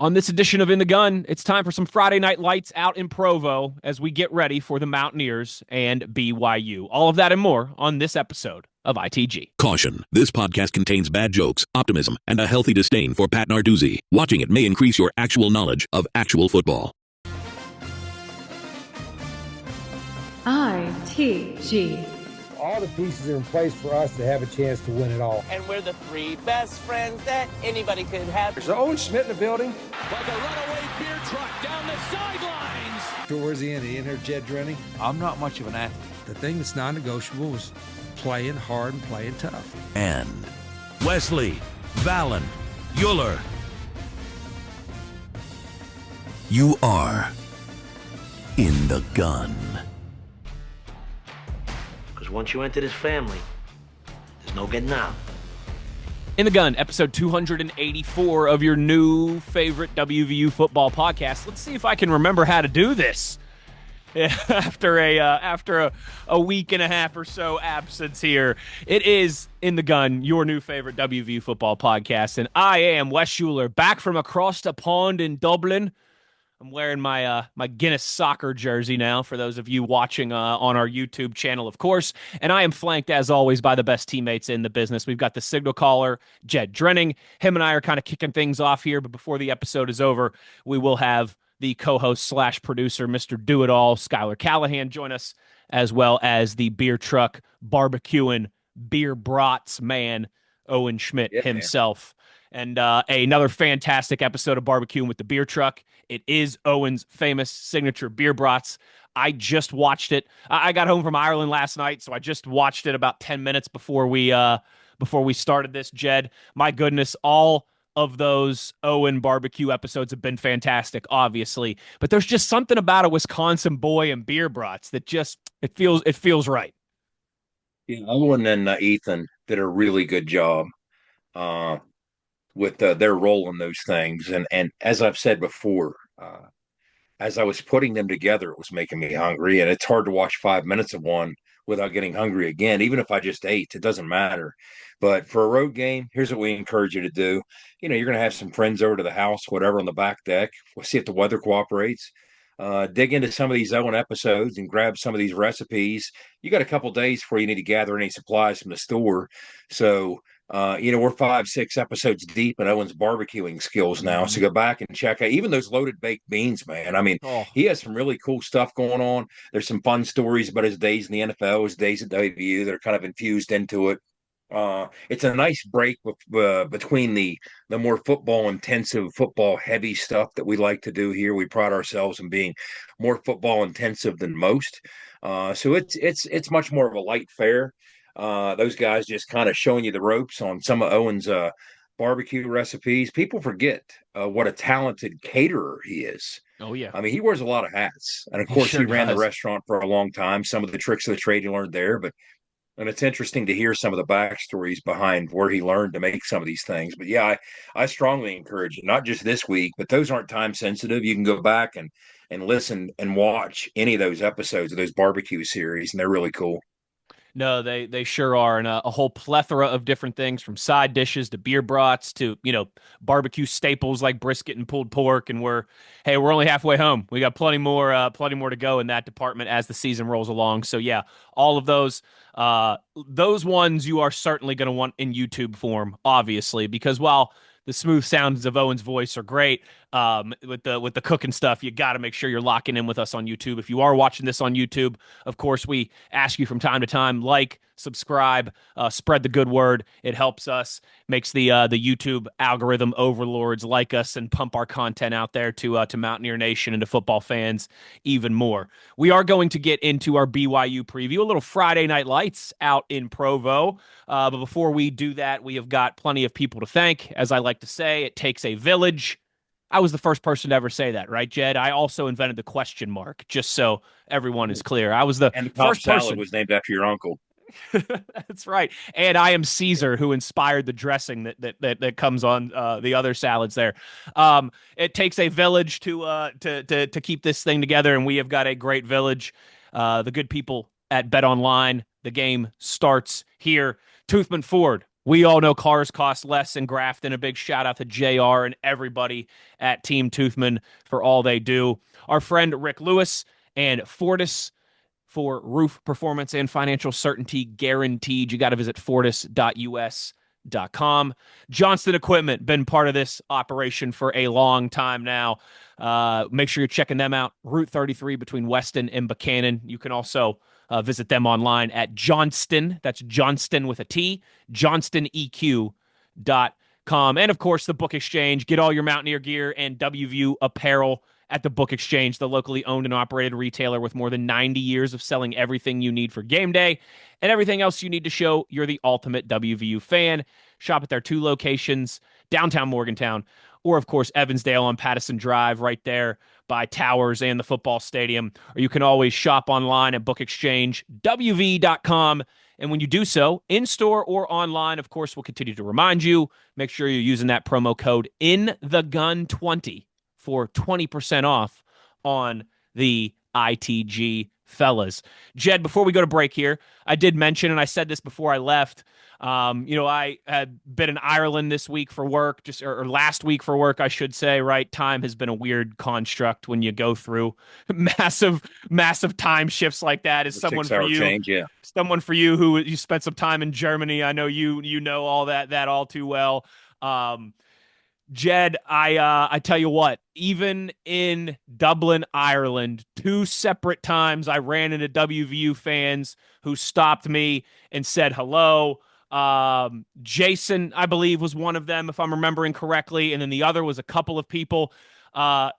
On this edition of In the Gun, it's time for some Friday night lights out in Provo as we get ready for the Mountaineers and BYU. All of that and more on this episode of ITG. Caution. This podcast contains bad jokes, optimism, and a healthy disdain for Pat Narduzzi. Watching it may increase your actual knowledge of actual football. ITG. All the pieces are in place for us to have a chance to win it all. And we're the three best friends that anybody could have. There's Owen Schmitt in the building. Like a runaway beer truck down the sidelines. Towards the end, he in there, Jed Drenning. I'm not much of an athlete. The thing that's non-negotiable is playing hard and playing tough. And Wesley, Valen, Uhler. You are in the gun. Once you enter this family, there's no getting out. In the Gun, episode 284 of your new favorite WVU football podcast. Let's see if I can remember how to do this after a week and a half or so absence here. It is In the Gun, your new favorite WVU football podcast, and I am Wes Uhler, back from across the pond in Dublin. I'm wearing my Guinness soccer jersey now, for those of you watching on our YouTube channel, of course. And I am flanked, as always, by the best teammates in the business. We've got the signal caller, Jed Drenning. Him and I are kind of kicking things off here, but before the episode is over, we will have the co-host / producer, Mr. Do-It-All, Schuyler Callihan, join us, as well as the beer truck barbecuing beer brats man, Owen Schmitt himself. Man. And another fantastic episode of Barbecuing with the Beer Truck. It is Owen's famous signature beer brats. I just watched it. I got home from Ireland last night, so I just watched it about 10 minutes before we started this, Jed. My goodness, all of those Owen barbecue episodes have been fantastic, obviously. But there's just something about a Wisconsin boy and beer brats that just it feels right. Yeah, Owen and Ethan did a really good job. With their role in those things. And as I've said before, as I was putting them together, it was making me hungry. And it's hard to watch 5 minutes of one without getting hungry again. Even if I just ate, it doesn't matter. But for a road game, here's what we encourage you to do. You're going to have some friends over to the house, whatever, on the back deck. We'll see if the weather cooperates. Dig into some of these Owen episodes and grab some of these recipes. You got a couple days before you need to gather any supplies from the store. So, we're 5-6 episodes deep in Owen's barbecuing skills now. So go back and check out even those loaded baked beans, man. I mean, He has some really cool stuff going on. There's some fun stories about his days in the NFL, his days at WVU that are kind of infused into it. It's a nice break between the more football intensive, football heavy stuff that we like to do here. We pride ourselves in being more football intensive than most. So it's much more of a light fare. Those guys just kind of showing you the ropes on some of Owen's barbecue recipes. People forget what a talented caterer he is. Oh, yeah. I mean, he wears a lot of hats. And, of course, he ran the restaurant for a long time. Some of the tricks of the trade he learned there. And it's interesting to hear some of the backstories behind where he learned to make some of these things. But, yeah, I strongly encourage you, not just this week, but those aren't time sensitive. You can go back and listen and watch any of those episodes of those barbecue series, and they're really cool. No, they sure are, and a whole plethora of different things, from side dishes to beer brats to barbecue staples like brisket and pulled pork. And we're only halfway home. We got plenty more to go in that department as the season rolls along. So yeah, all of those ones you are certainly going to want in YouTube form, obviously, because while the smooth sounds of Owen's voice are great, with the cooking stuff, you got to make sure you're locking in with us on YouTube. If you are watching this on YouTube, of course, we ask you from time to time, like, subscribe, spread the good word. It helps us, makes the YouTube algorithm overlords like us and pump our content out there to Mountaineer Nation and to football fans even more. We are going to get into our BYU preview, a little Friday Night Lights out in Provo. But before we do that, we have got plenty of people to thank. As I like to say, it takes a village. I was the first person to ever say that, right, Jed? I also invented the question mark, just so everyone is clear. I was the first person. Salad was named after your uncle. That's right. And I am Caesar, who inspired the dressing that comes on the other salads there. It takes a village to keep this thing together, and we have got a great village. The good people at Bet Online. The game starts here. Toothman Ford, We all know cars cost less in Grafton. A big shout out to JR and everybody at Team Toothman for all they do. Our friend Rick Lewis and Fortis for roof performance and financial certainty guaranteed. You got to visit fortis.us.com. Johnston Equipment, been part of this operation for a long time now. Make sure you're checking them out. Route 33 between Weston and Buchanan. You can also visit them online at Johnston. That's Johnston with a T, JohnstonEQ.com. And of course, the Book Exchange. Get all your Mountaineer gear and WVU apparel at the Book Exchange, the locally owned and operated retailer with more than 90 years of selling everything you need for game day and everything else you need to show you're the ultimate WVU fan. Shop at their 2 locations, downtown Morgantown, or of course, Evansdale on Pattison Drive, right there by Towers and the football stadium. Or you can always shop online at bookexchangewv.com. And when you do so, in-store or online, of course, we'll continue to remind you, make sure you're using that promo code INTHEGUN20 for 20% off on the ITG fellas. Jed, before we go to break here, I did mention, and I said this before I left, I had been in Ireland this week for work, or last week for work, I should say, right? Time has been a weird construct when you go through massive time shifts like that. As someone for you, change, yeah. Someone for you who you spent some time in Germany, I know you know all that all too well. Jed, I tell you what, even in Dublin, Ireland, 2 separate times I ran into WVU fans who stopped me and said hello. Jason, I believe, was one of them, if I'm remembering correctly, and then the other was a couple of people. Jed,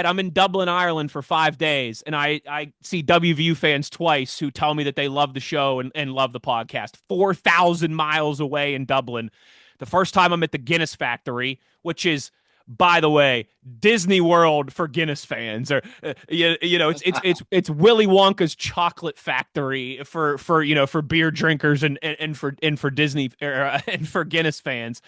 I'm in Dublin, Ireland for 5 days, and I see WVU fans twice who tell me that they love the show and love the podcast. 4,000 miles away in Dublin. The first time I'm at the Guinness factory, which is, by the way, Disney World for Guinness fans, or it's Willy Wonka's chocolate factory for beer drinkers and for Disney and for Guinness fans.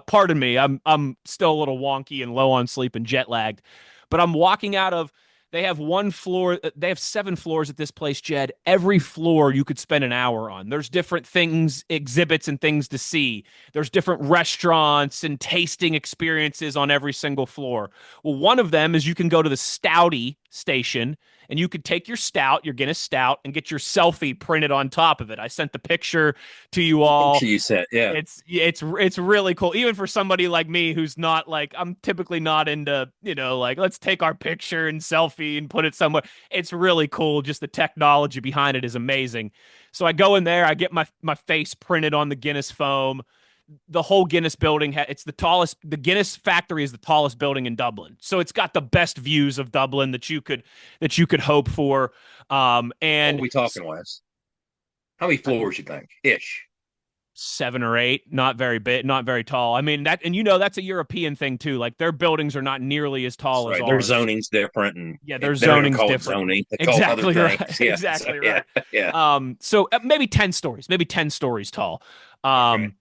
Pardon me, I'm still a little wonky and low on sleep and jet lagged, but I'm walking out of. They have 1 floor. They have 7 floors at this place, Jed. Every floor you could spend an hour on. There's different things, exhibits and things to see. There's different restaurants and tasting experiences on every single floor. Well, one of them is you can go to the Stouty station and you could take your stout, your Guinness stout, and get your selfie printed on top of it. I sent the picture to you all. You said, yeah. It's really cool. Even for somebody like me who's not like, I'm typically not into, let's take our picture and selfie and put it somewhere. It's really cool. Just the technology behind it is amazing. So I go in there, I get my face printed on the Guinness foam. The whole Guinness building, it's the tallest. The Guinness factory is the tallest building in Dublin, so it's got the best views of Dublin that you could hope for. And what are we talking, Wes? How many floors you think? Ish. 7 or 8, not very big, not very tall. I mean that, and that's a European thing too. Like their buildings are not nearly as tall as ours. Their zoning's different, and their zoning's different. Zoning. Exactly right. Yeah. Exactly So, right. Yeah. So maybe 10 stories tall. Okay.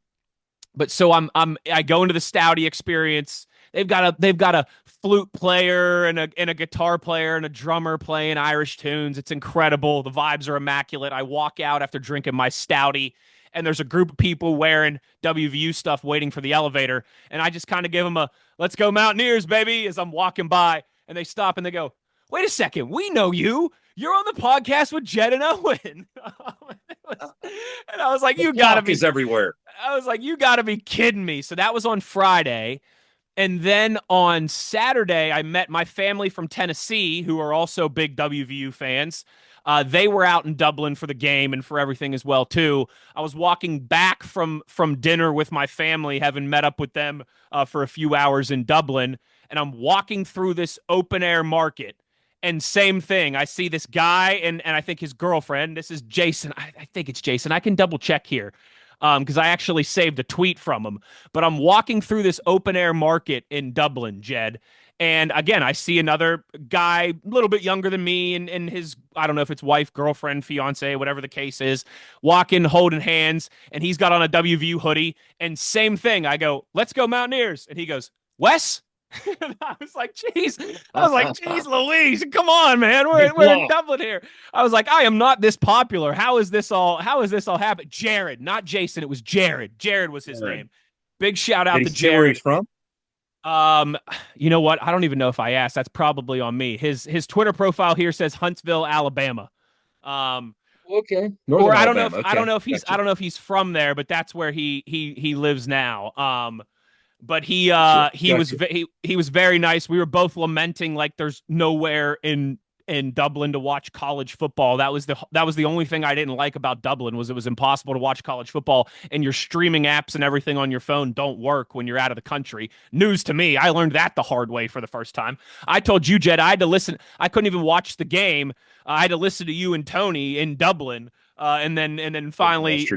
But so I go into the Stouty experience. They've got a flute player and a guitar player and a drummer playing Irish tunes. It's incredible. The vibes are immaculate. I walk out after drinking my Stouty, and there's a group of people wearing WVU stuff waiting for the elevator, and I just kind of give them a "Let's go Mountaineers, baby" as I'm walking by, and they stop and they go, "Wait a second, we know you. You're on the podcast with Jed and Owen." And I was like, "You gotta be everywhere." I was like, "You gotta be kidding me!" So that was on Friday, and then on Saturday, I met my family from Tennessee, who are also big WVU fans. They were out in Dublin for the game and for everything as well too. I was walking back from dinner with my family, having met up with them for a few hours in Dublin, and I'm walking through this open air market. And same thing. I see this guy and I think his girlfriend. This is Jason. I think it's Jason. I can double check here because I actually saved a tweet from him. But I'm walking through this open air market in Dublin, Jed. And again, I see another guy a little bit younger than me and his, I don't know if it's wife, girlfriend, fiance, whatever the case is, walking, holding hands. And he's got on a WVU hoodie. And same thing. I go, "Let's go Mountaineers." And he goes, "Wes, I was like, geez, Louise, come on, man. We're in Dublin here. I was like, I am not this popular. How is this all happen? Jared, not Jason. It was Jared. Jared was his name. Big shout out Did to he say where Jared. he's from? You know what? I don't even know if I asked. That's probably on me. His Twitter profile here says Huntsville, Alabama. Okay. Or I don't Alabama. know if Okay. I don't know if he's from there, but that's where he lives now. But he was very nice. We were both lamenting like there's nowhere in Dublin to watch college football. That was the only thing I didn't like about Dublin was it was impossible to watch college football, and your streaming apps and everything on your phone don't work when you're out of the country. News to me. I learned that the hard way for the first time. I told you, Jed, I had to listen. I couldn't even watch the game. I had to listen to you and Tony in Dublin. And then finally,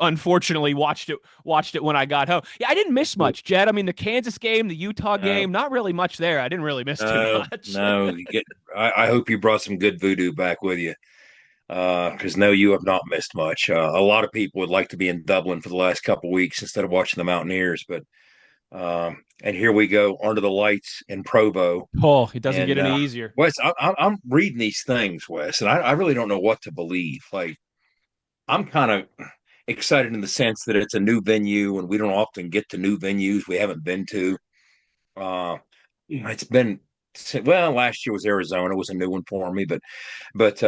unfortunately, watched it when I got home. Yeah, I didn't miss much, Jed. I mean, the Kansas game, the Utah game, not really much there. I didn't really miss too much. No, I hope you brought some good voodoo back with you, because no, you have not missed much. A lot of people would like to be in Dublin for the last couple of weeks instead of watching the Mountaineers, but and here we go under the lights in Provo. Oh, it doesn't and, get any easier. Wes, I'm reading these things, Wes, and I really don't know what to believe. Like, I'm kind of excited in the sense that it's a new venue, and we don't often get to new venues we haven't been to. It's been last year was Arizona, was a new one for me, but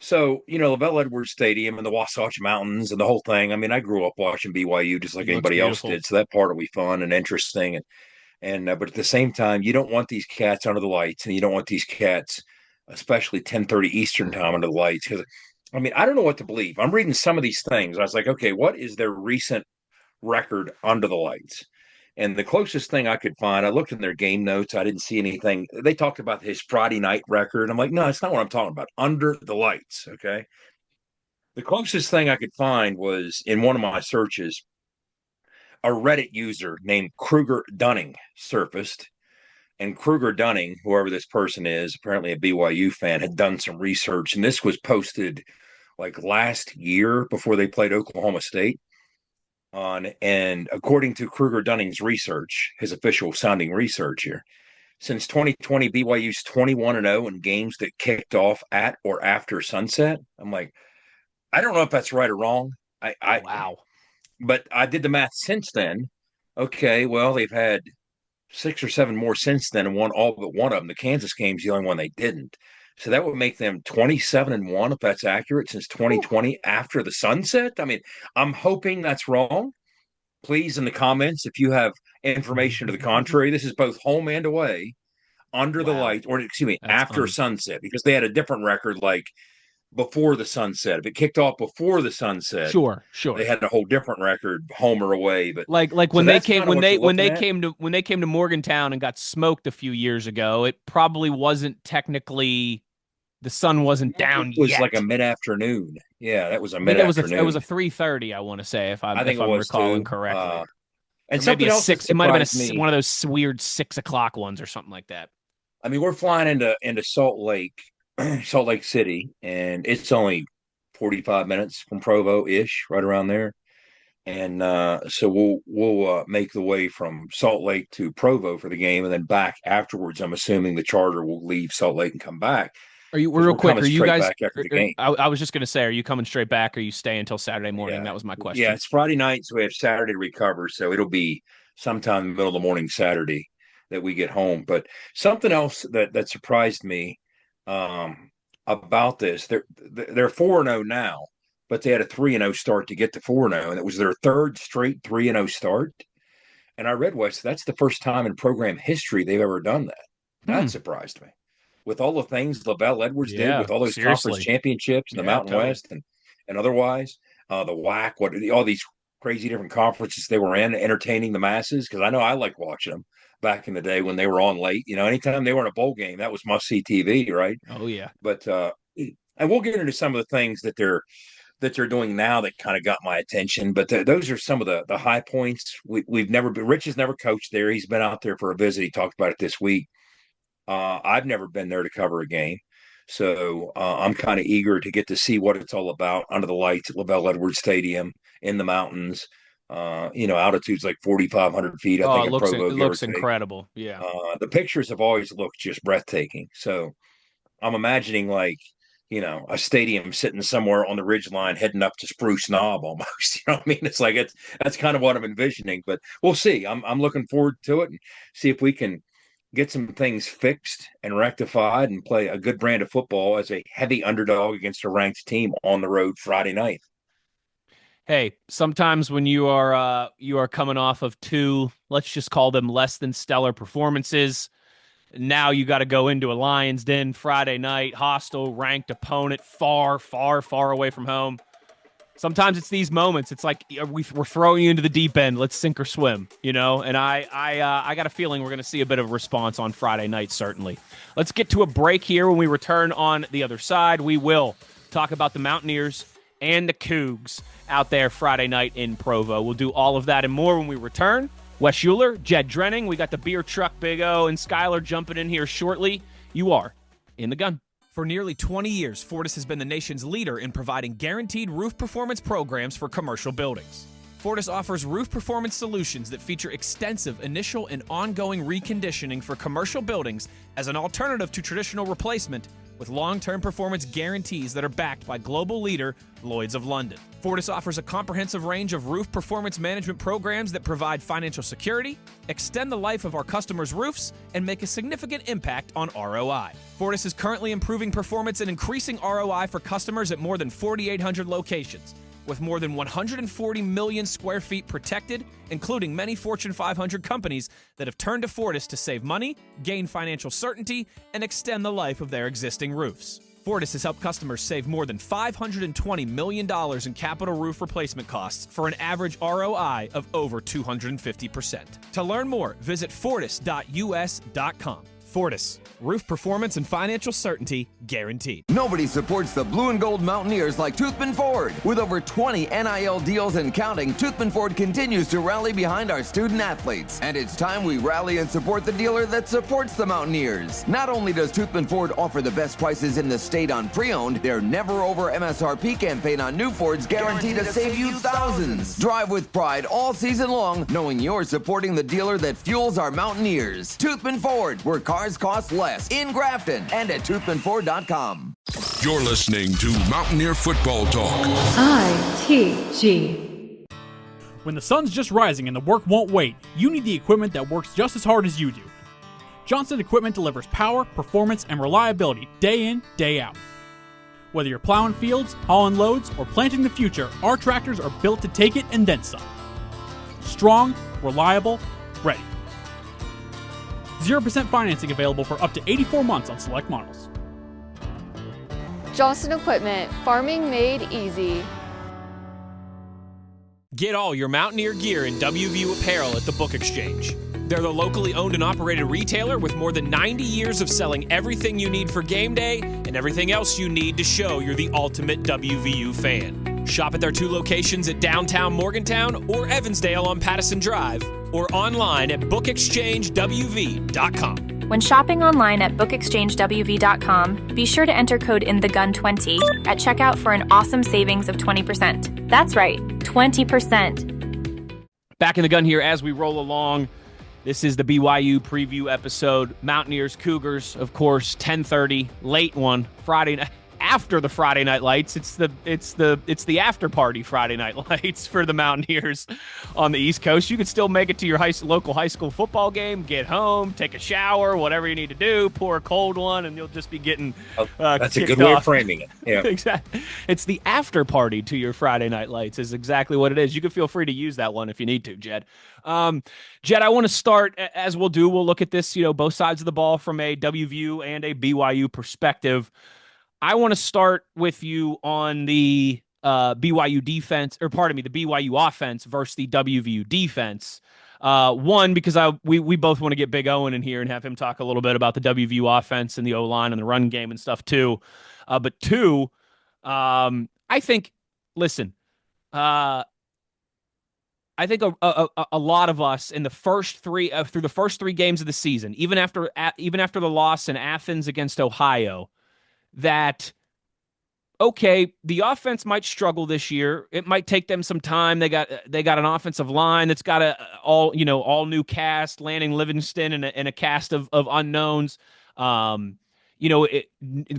so LaVell Edwards Stadium and the Wasatch Mountains and the whole thing. I mean, I grew up watching BYU just like anybody else did, so that part will be fun and interesting. And but at the same time, you don't want these cats under the lights, and you don't want these cats, especially 10:30 Eastern time under the lights, because I mean, I don't know what to believe. I'm reading some of these things. I was like, okay, what is their recent record under the lights? And the closest thing I could find, I looked in their game notes. I didn't see anything. They talked about his Friday night record. I'm like, no, that's not what I'm talking about. Under the lights. Okay. The closest thing I could find was in one of my searches, a Reddit user named Kruger Dunning surfaced. And Kruger Dunning, whoever this person is, apparently a BYU fan, had done some research. And this was posted like last year before they played Oklahoma State. And according to Kruger Dunning's research, his official sounding research here, since 2020, BYU's 21-0 in games that kicked off at or after sunset. I'm like, I don't know if that's right or wrong. Wow. But I did the math since then. Okay, well, they've had 6 or 7 more since then, and won all but one of them. The Kansas game's the only one they didn't. So that would make them 27-1 if that's accurate since 2020 after the sunset. I mean, I'm hoping that's wrong. Please, in the comments, if you have information to the contrary, this is both home and away, under the light, or excuse me, That's after fun. sunset, because they had a different record like before the sunset. If it kicked off before the sunset, Sure. they had a whole different record, home or away. But Like so when they that's came kinda when what they you're looking at. came to Morgantown and got smoked a few years ago, it probably wasn't technically the sun wasn't down It was yet. like a mid-afternoon. Yeah, that was a I think mid-afternoon. it was a 3:30. I want to say if I'm I think if it I'm was recalling too. correctly. And Or maybe something a else that six. It might have been surprised me. one of those weird 6 o'clock ones or something like that. I mean, we're flying into Salt Lake, Salt Lake City, and it's only 45 minutes from Provo ish, right around there. And so we'll make the way from Salt Lake to Provo for the game, and then back afterwards. I'm assuming the charter will leave Salt Lake and come back. Are you 'Cause real we're quick? coming Are you straight guys? back after the game. I was just gonna say, are you coming straight back? Or are you staying until Saturday morning? Yeah. That was my question. Yeah, it's Friday night, so we have Saturday to recover. So it'll be sometime in the middle of the morning Saturday that we get home. But something else that surprised me about this, they're 4-0 now, but they had a 3-0 start to get to 4-0, and it was their third straight 3-0 start. And I read, West, that's the first time in program history they've ever done that. That surprised me. With all the things LaVell Edwards did, with all those conference championships in the Mountain West and otherwise, the WAC, all these crazy different conferences they were in, entertaining the masses. Because I know I liked watching them back in the day when they were on late. Anytime they were in a bowl game, that was must-see TV, right? Oh yeah. But and we'll get into some of the things that they're doing now that kind of got my attention. But those are some of the high points. We've never been. Rich has never coached there. He's been out there for a visit. He talked about it this week. I've never been there to cover a game, so I'm kind of eager to get to see what it's all about under the lights at LaVell Edwards Stadium in the mountains. Altitude's like 4,500 feet, I Oh, think, in Provo, it give or looks take. incredible. Yeah. The pictures have always looked just breathtaking. So I'm imagining a stadium sitting somewhere on the ridge line heading up to Spruce Knob almost. You know what I mean? That's kind of what I'm envisioning, but we'll see. I'm looking forward to it and see if we can get some things fixed and rectified and play a good brand of football as a heavy underdog against a ranked team on the road Friday night. Hey, sometimes when you are coming off of two, let's just call them less than stellar performances, now you got to go into a Lions Den Friday night, hostile, ranked opponent, far, far, far away from home. Sometimes it's these moments. It's like we're throwing you into the deep end. Let's sink or swim, And I got a feeling we're going to see a bit of a response on Friday night, certainly. Let's get to a break here. When we return on the other side, we will talk about the Mountaineers and the Cougs out there Friday night in Provo. We'll do all of that and more when we return. Wes Uhler, Jed Drenning, we got the beer truck Big O, and Schuyler jumping in here shortly. You are in the gun. For nearly 20 years, Fortis has been the nation's leader in providing guaranteed roof performance programs for commercial buildings. Fortis offers roof performance solutions that feature extensive initial and ongoing reconditioning for commercial buildings as an alternative to traditional replacement, with long-term performance guarantees that are backed by global leader Lloyd's of London. Fortis offers a comprehensive range of roof performance management programs that provide financial security, extend the life of our customers' roofs, and make a significant impact on ROI. Fortis is currently improving performance and increasing ROI for customers at more than 4,800 locations, with more than 140 million square feet protected, including many Fortune 500 companies that have turned to Fortis to save money, gain financial certainty, and extend the life of their existing roofs. Fortis has helped customers save more than $520 million in capital roof replacement costs for an average ROI of over 250%. To learn more, visit fortis.us.com. Fortis, roof performance and financial certainty guaranteed. Nobody supports the blue and gold Mountaineers like Toothman Ford. With over 20 NIL deals and counting, Toothman Ford continues to rally behind our student athletes. And it's time we rally and support the dealer that supports the Mountaineers. Not only does Toothman Ford offer the best prices in the state on pre-owned, their never over MSRP campaign on new Fords guaranteed to save you thousands. Drive with pride all season long, knowing you're supporting the dealer that fuels our Mountaineers. Toothman Ford, where cars cost less, in Grafton and at toothmanford.com. You're listening to Mountaineer Football Talk. ITG. When the sun's just rising and the work won't wait, you need the equipment that works just as hard as you do. Johnson Equipment delivers power, performance, and reliability day in, day out. Whether you're plowing fields, hauling loads, or planting the future, our tractors are built to take it and then some. Strong, reliable, ready. 0% financing available for up to 84 months on select models. Johnson Equipment, farming made easy. Get all your Mountaineer gear in WVU apparel at the Book Exchange. They're the locally owned and operated retailer with more than 90 years of selling everything you need for game day and everything else you need to show you're the ultimate WVU fan. Shop at their 2 locations at downtown Morgantown or Evansdale on Pattison Drive, or online at bookexchangewv.com. When shopping online at bookexchangewv.com, be sure to enter code INTHEGUN20 at checkout for an awesome savings of 20%. That's right, 20%. Back in the gun here as we roll along. This is the BYU preview episode. Mountaineers, Cougars, of course, 10:30, late one, Friday night. After the Friday Night Lights, it's the after party Friday Night Lights for the Mountaineers on the East Coast. You can still make it to your local high school football game, get home, take a shower, whatever you need to do, pour a cold one, and you'll just be getting that's a good way of framing it. Yeah, exactly. It's the after party to your Friday Night Lights is exactly what it is. You can feel free to use that one if you need to, Jed. Jed, I want to start, as we'll do. We'll look at this, both sides of the ball from a WVU and a BYU perspective. I want to start with you on the BYU defense, the BYU offense versus the WVU defense. One, because we both want to get Big Owen in here and have him talk a little bit about the WVU offense and the O-line and the run game and stuff too. But two, I think a lot of us in the first three through the first 3 games of the season, even after the loss in Athens against Ohio, that, okay, the offense might struggle this year. It might take them some time. They got an offensive line that's got a all new cast, Lanning Livingston and a cast of unknowns. It's going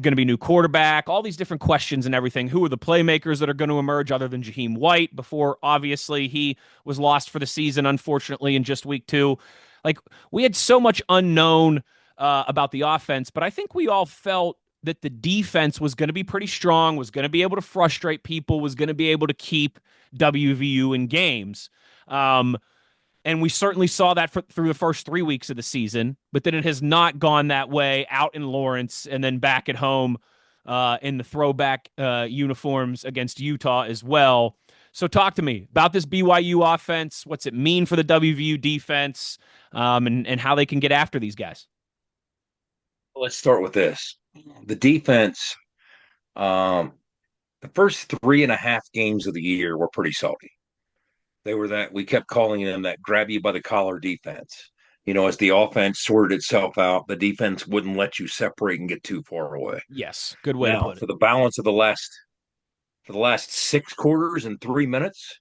to be new quarterback, all these different questions and everything. Who are the playmakers that are going to emerge other than Jaheim White before obviously he was lost for the season, unfortunately, in just week 2. Like, we had so much unknown about the offense, but I think we all felt that the defense was going to be pretty strong, was going to be able to frustrate people, was going to be able to keep WVU in games. And we certainly saw that through the first 3 weeks of the season, but then it has not gone that way out in Lawrence and then back at home in the throwback uniforms against Utah as well. So talk to me about this BYU offense. What's it mean for the WVU defense, and how they can get after these guys? Let's start with this. The defense, the first 3.5 games of the year were pretty salty. They were that, we kept calling them that grab you by the collar defense. As the offense sorted itself out, the defense wouldn't let you separate and get too far away. Yes, good way to put it. For the balance of the last 6 quarters and 3 minutes,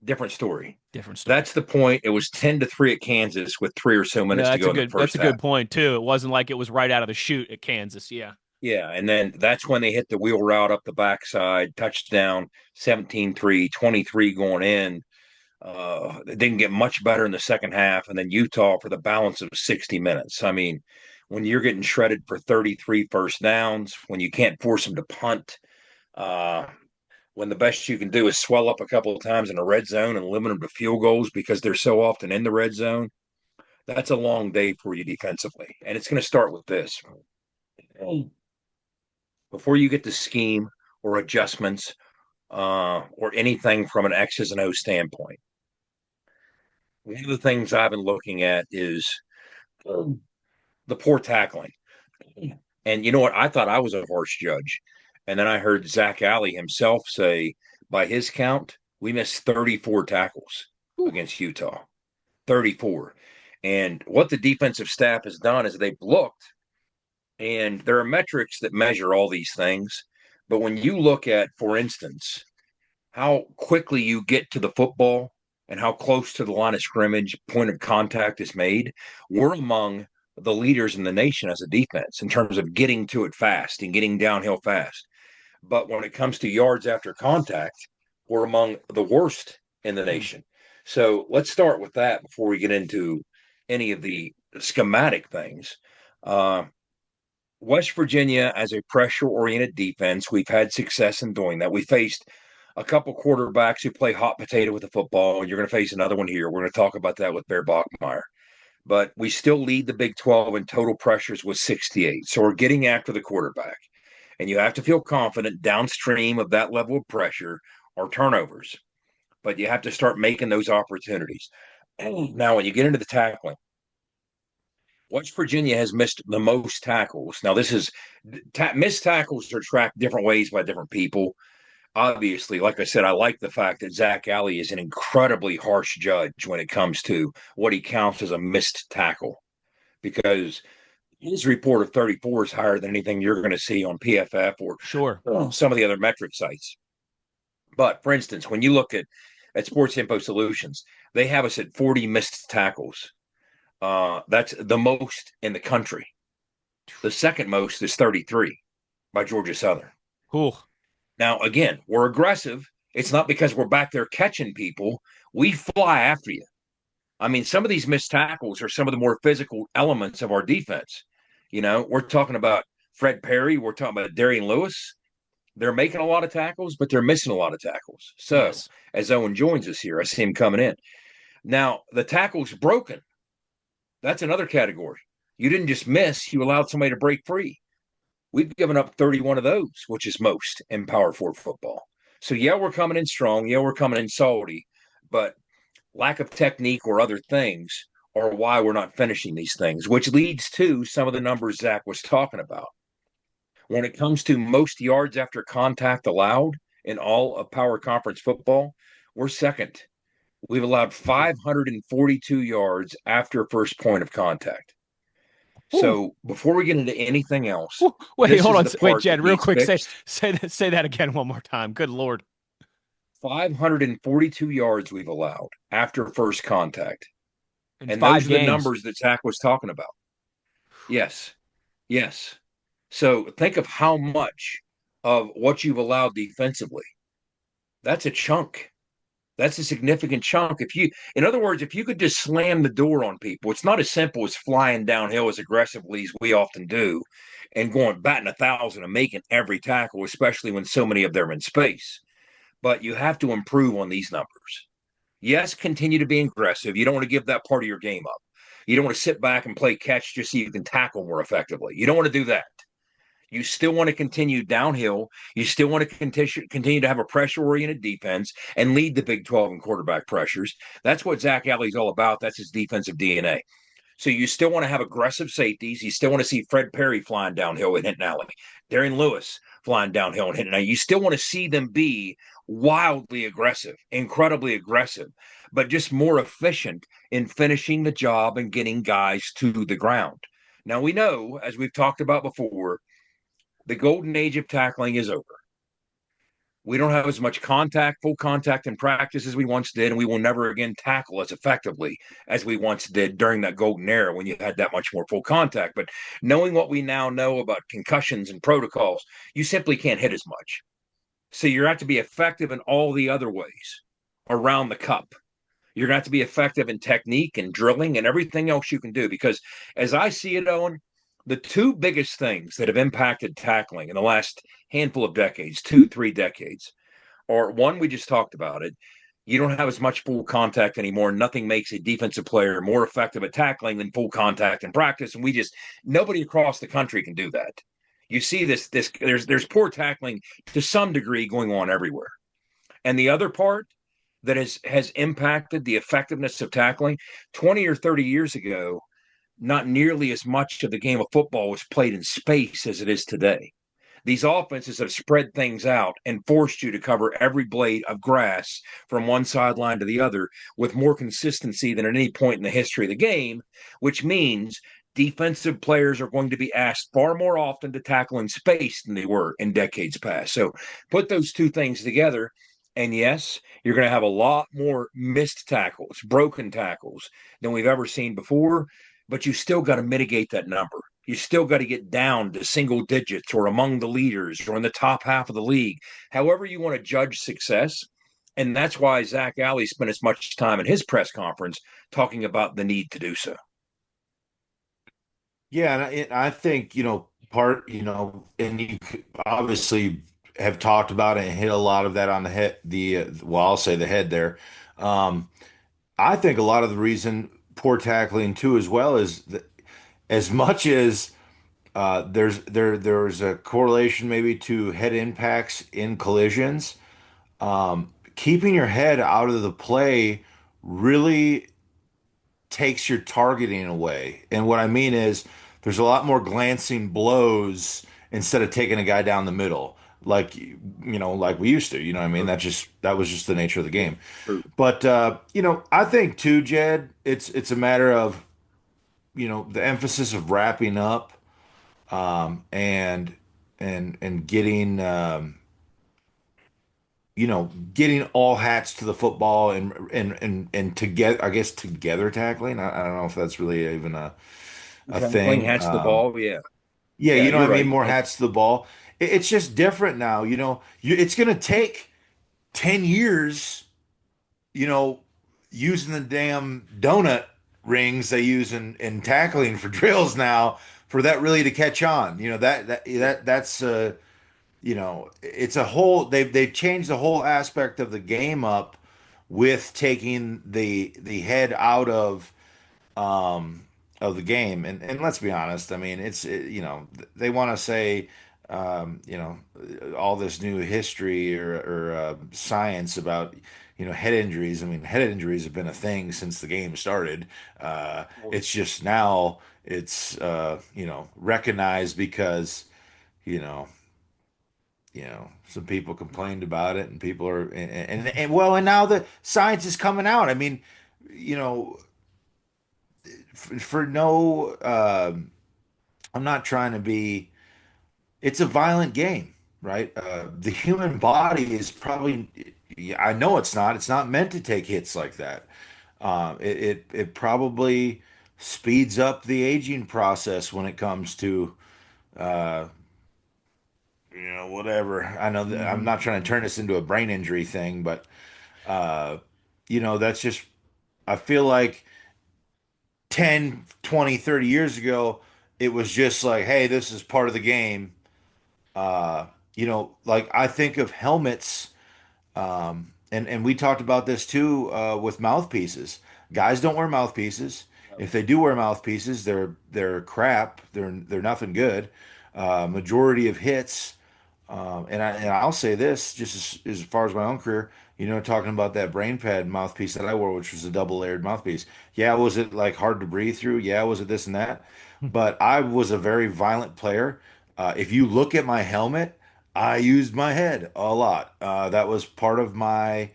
different story. That's the point. It was 10-3 at Kansas with 3 or so minutes to go in the first half. That's a good point, too. It wasn't like it was right out of the chute at Kansas, yeah. Yeah, and then that's when they hit the wheel route up the backside, touchdown, 17-3, 23 going in. They didn't get much better in the second half, and then Utah for the balance of 60 minutes. I mean, when you're getting shredded for 33 first downs, when you can't force them to punt, when the best you can do is swell up a couple of times in the red zone and limit them to field goals because they're so often in the red zone, that's a long day for you defensively. And it's going to start with this. Before you get to scheme or adjustments or anything from an X's and O's standpoint, one of the things I've been looking at is the poor tackling. And you know what? I thought I was a harsh judge. And then I heard Zach Alley himself say, by his count, we missed 34 tackles against Utah. 34. And what the defensive staff has done is they've looked, and there are metrics that measure all these things. But when you look at, for instance, how quickly you get to the football and how close to the line of scrimmage point of contact is made, we're among the leaders in the nation as a defense in terms of getting to it fast and getting downhill fast. But when it comes to yards after contact, we're among the worst in the nation. So let's start with that before we get into any of the schematic things. West Virginia, as a pressure-oriented defense, we've had success in doing that. We faced a couple quarterbacks who play hot potato with the football, and you're going to face another one here. We're going to talk about that with Bear Bachmeier. But we still lead the Big 12 in total pressures with 68. So we're getting after the quarterback. And you have to feel confident downstream of that level of pressure or turnovers. But you have to start making those opportunities. Now, when you get into the tackling, West Virginia has missed the most tackles. Now, this is missed tackles are tracked different ways by different people. Obviously, like I said, I like the fact that Zach Alley is an incredibly harsh judge when it comes to what he counts as a missed tackle, because his report of 34 is higher than anything you're going to see on PFF or some of the other metric sites. But, for instance, when you look at Sports Info Solutions, they have us at 40 missed tackles. That's the most in the country. The second most is 33 by Georgia Southern. Cool. Now, again, we're aggressive. It's not because we're back there catching people. We fly after you. I mean, some of these missed tackles are some of the more physical elements of our defense. We're talking about Fred Perry. We're talking about Darian Lewis. They're making a lot of tackles, but they're missing a lot of tackles. So, as Owen joins us here, I see him coming in. Now, the tackle's broken. That's another category. You didn't just miss. You allowed somebody to break free. We've given up 31 of those, which is most in Power 4 football. So, yeah, we're coming in strong. Yeah, we're coming in salty. But lack of technique or other things are why we're not finishing these things, which leads to some of the numbers Zach was talking about. When it comes to most yards after contact allowed in all of Power Conference football, we're second. We've allowed 542 yards after first point of contact. So before we get into anything else, Wait, this hold is on. the Wait, part that Jed, real needs quick, fixed. say that again one more time. Good Lord. 542 yards we've allowed after first contact. In And five those are the games. numbers that Zach was talking about. Yes. Yes. So think of how much of what you've allowed defensively. That's a chunk. That's a significant chunk. In other words, if you could just slam the door on people, it's not as simple as flying downhill as aggressively as we often do and going batting 1,000 and making every tackle, especially when so many of them are in space. But you have to improve on these numbers. Yes, continue to be aggressive. You don't want to give that part of your game up. You don't want to sit back and play catch just so you can tackle more effectively. You don't want to do that. You still want to continue downhill. You still want to continue to have a pressure-oriented defense and lead the Big 12 in quarterback pressures. That's what Zach Alley's all about. That's his defensive DNA. So you still want to have aggressive safeties. You still want to see Fred Perry flying downhill and hitting alley. Darian Lewis flying downhill and hitting alley. You still want to see them be wildly aggressive, incredibly aggressive, but just more efficient in finishing the job and getting guys to the ground. Now we know, as we've talked about before, the golden age of tackling is over. We don't have as much contact, full contact in practice as we once did, and we will never again tackle as effectively as we once did during that golden era when you had that much more full contact. But knowing what we now know about concussions and protocols, you simply can't hit as much. So you're going to have to be effective in all the other ways around the cup. You're going to have to be effective in technique and drilling and everything else you can do. Because as I see it, Owen, the two biggest things that have impacted tackling in the last handful of decades, 2, 3 decades, are one, we just talked about it. You don't have as much full contact anymore. Nothing makes a defensive player more effective at tackling than full contact in practice. And nobody across the country can do that. You see there's poor tackling to some degree going on everywhere. And the other part that has impacted the effectiveness of tackling 20 or 30 years ago, not nearly as much of the game of football was played in space as it is today. These offenses have spread things out and forced you to cover every blade of grass from one sideline to the other with more consistency than at any point in the history of the game, which means defensive players are going to be asked far more often to tackle in space than they were in decades past. So put those two things together, and yes, you're going to have a lot more missed tackles, broken tackles than we've ever seen before, but you still got to mitigate that number. You still got to get down to single digits or among the leaders or in the top half of the league, however you want to judge success. And that's why Zach Alley spent as much time in his press conference talking about the need to do so. Yeah, and I think, and you obviously have talked about it and hit a lot of that on the head, well, I'll say the head there. I think a lot of the reason poor tackling too, as well, is that as much as there's a correlation maybe to head impacts in collisions. Keeping your head out of the play really takes your targeting away. And what I mean is there's a lot more glancing blows instead of taking a guy down the middle, like we used to. You know what I mean? That was just the nature of the game. But I think too, Jed, it's a matter of the emphasis of wrapping up, and getting getting all hats to the football and together, I guess, together tackling. I don't know if that's really even a Playing thing. hats to the ball, yeah. Yeah, Yeah, you know you're what I mean? right. More hats to the ball. It's just different now. It's going to take 10 years, using the damn donut rings they use in tackling for drills now for that really to catch on. That's it's a whole they've changed the whole aspect of the game up with taking the head out of the game. And let's be honest, I mean, they want to say all this new history or science about head injuries. I mean, head injuries have been a thing since the game started. It's just now it's recognized because you know some people complained about it, and people are and now the science is coming out. I mean, for no I'm not trying to be. It's a violent game, right? The human body is probably. I know it's not. It's not meant to take hits like that. It probably speeds up the aging process when it comes to uh, whatever. I know that I'm not trying to turn this into a brain injury thing, but uh, that's just, I feel like 10, 20, 30 years ago, it was just like, hey, this is part of the game. Like I think of helmets, and we talked about this too, with mouthpieces. Guys don't wear mouthpieces. If they do wear mouthpieces, they're crap. They're nothing good. Majority of hits. And I'll say this, just as far as my own career, talking about that brain pad mouthpiece that I wore, which was a double layered mouthpiece. Yeah, was it like hard to breathe through? Yeah, was it this and that? But I was a very violent player. If you look at my helmet, I used my head a lot. That was part of I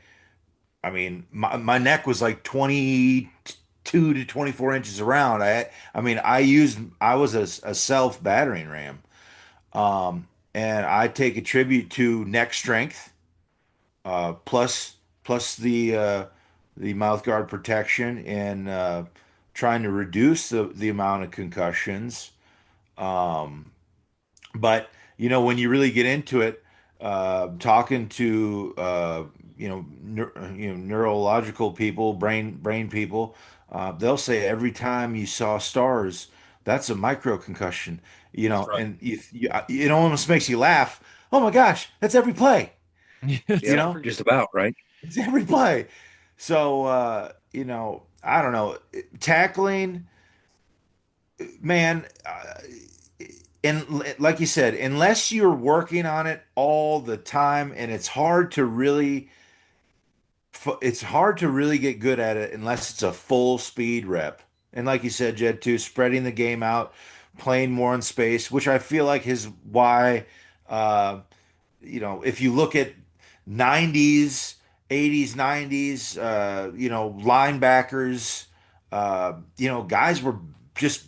mean, my neck was like 22 to 24 inches around. I was a self battering ram. And I take a tribute to neck strength, plus the mouth guard protection and trying to reduce the amount of concussions. But when you really get into it, talking to neurological people, brain people, they'll say every time you saw stars, that's a micro concussion. Right. And it almost makes you laugh. Oh my gosh, that's every play. Yeah, just about right. It's every play. So I don't know. Tackling, man, and like you said, unless you're working on it all the time, and it's hard to really get good at it unless it's a full speed rep. And like you said, Jed, too, spreading the game out, playing more in space, which I feel like is why, if you look at 90s, 80s, 90s, linebackers, guys were just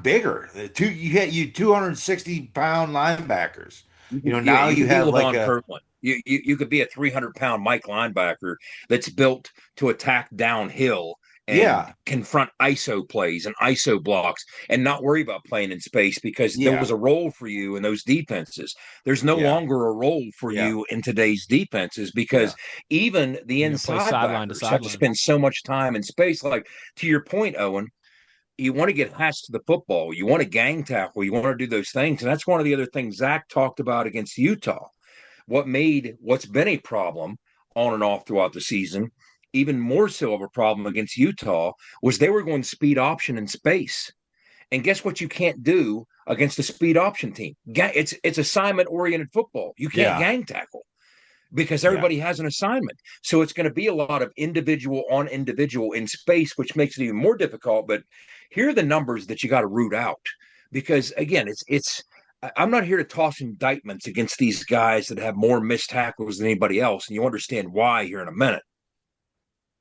bigger. You 260-pound linebackers. Now You you could be have like LaVon Kirkland. You could be a 300-pound Mike linebacker that's built to attack downhill and yeah, confront ISO plays and ISO blocks and not worry about playing in space because there was yeah, a role for you in those defenses. There's no yeah, longer a role for yeah, you in today's defenses yeah, because even the You're gonna play inside sideline to backers have to sideline. spend so much time in space. Like to your point, Owen, you want to get hatched to the football. You want to gang tackle. You want to do those things. And that's one of the other things Zach talked about against Utah. What's been a problem on and off throughout the season, even more so of a problem against Utah, was they were going speed option in space. And guess what you can't do against a speed option team? It's assignment oriented football. You can't yeah, gang tackle because yeah. everybody has an assignment. So it's going to be a lot of individual on individual in space, which makes it even more difficult. But here are the numbers that you got to root out because again, it's I'm not here to toss indictments against these guys that have more missed tackles than anybody else, and you understand why here in a minute.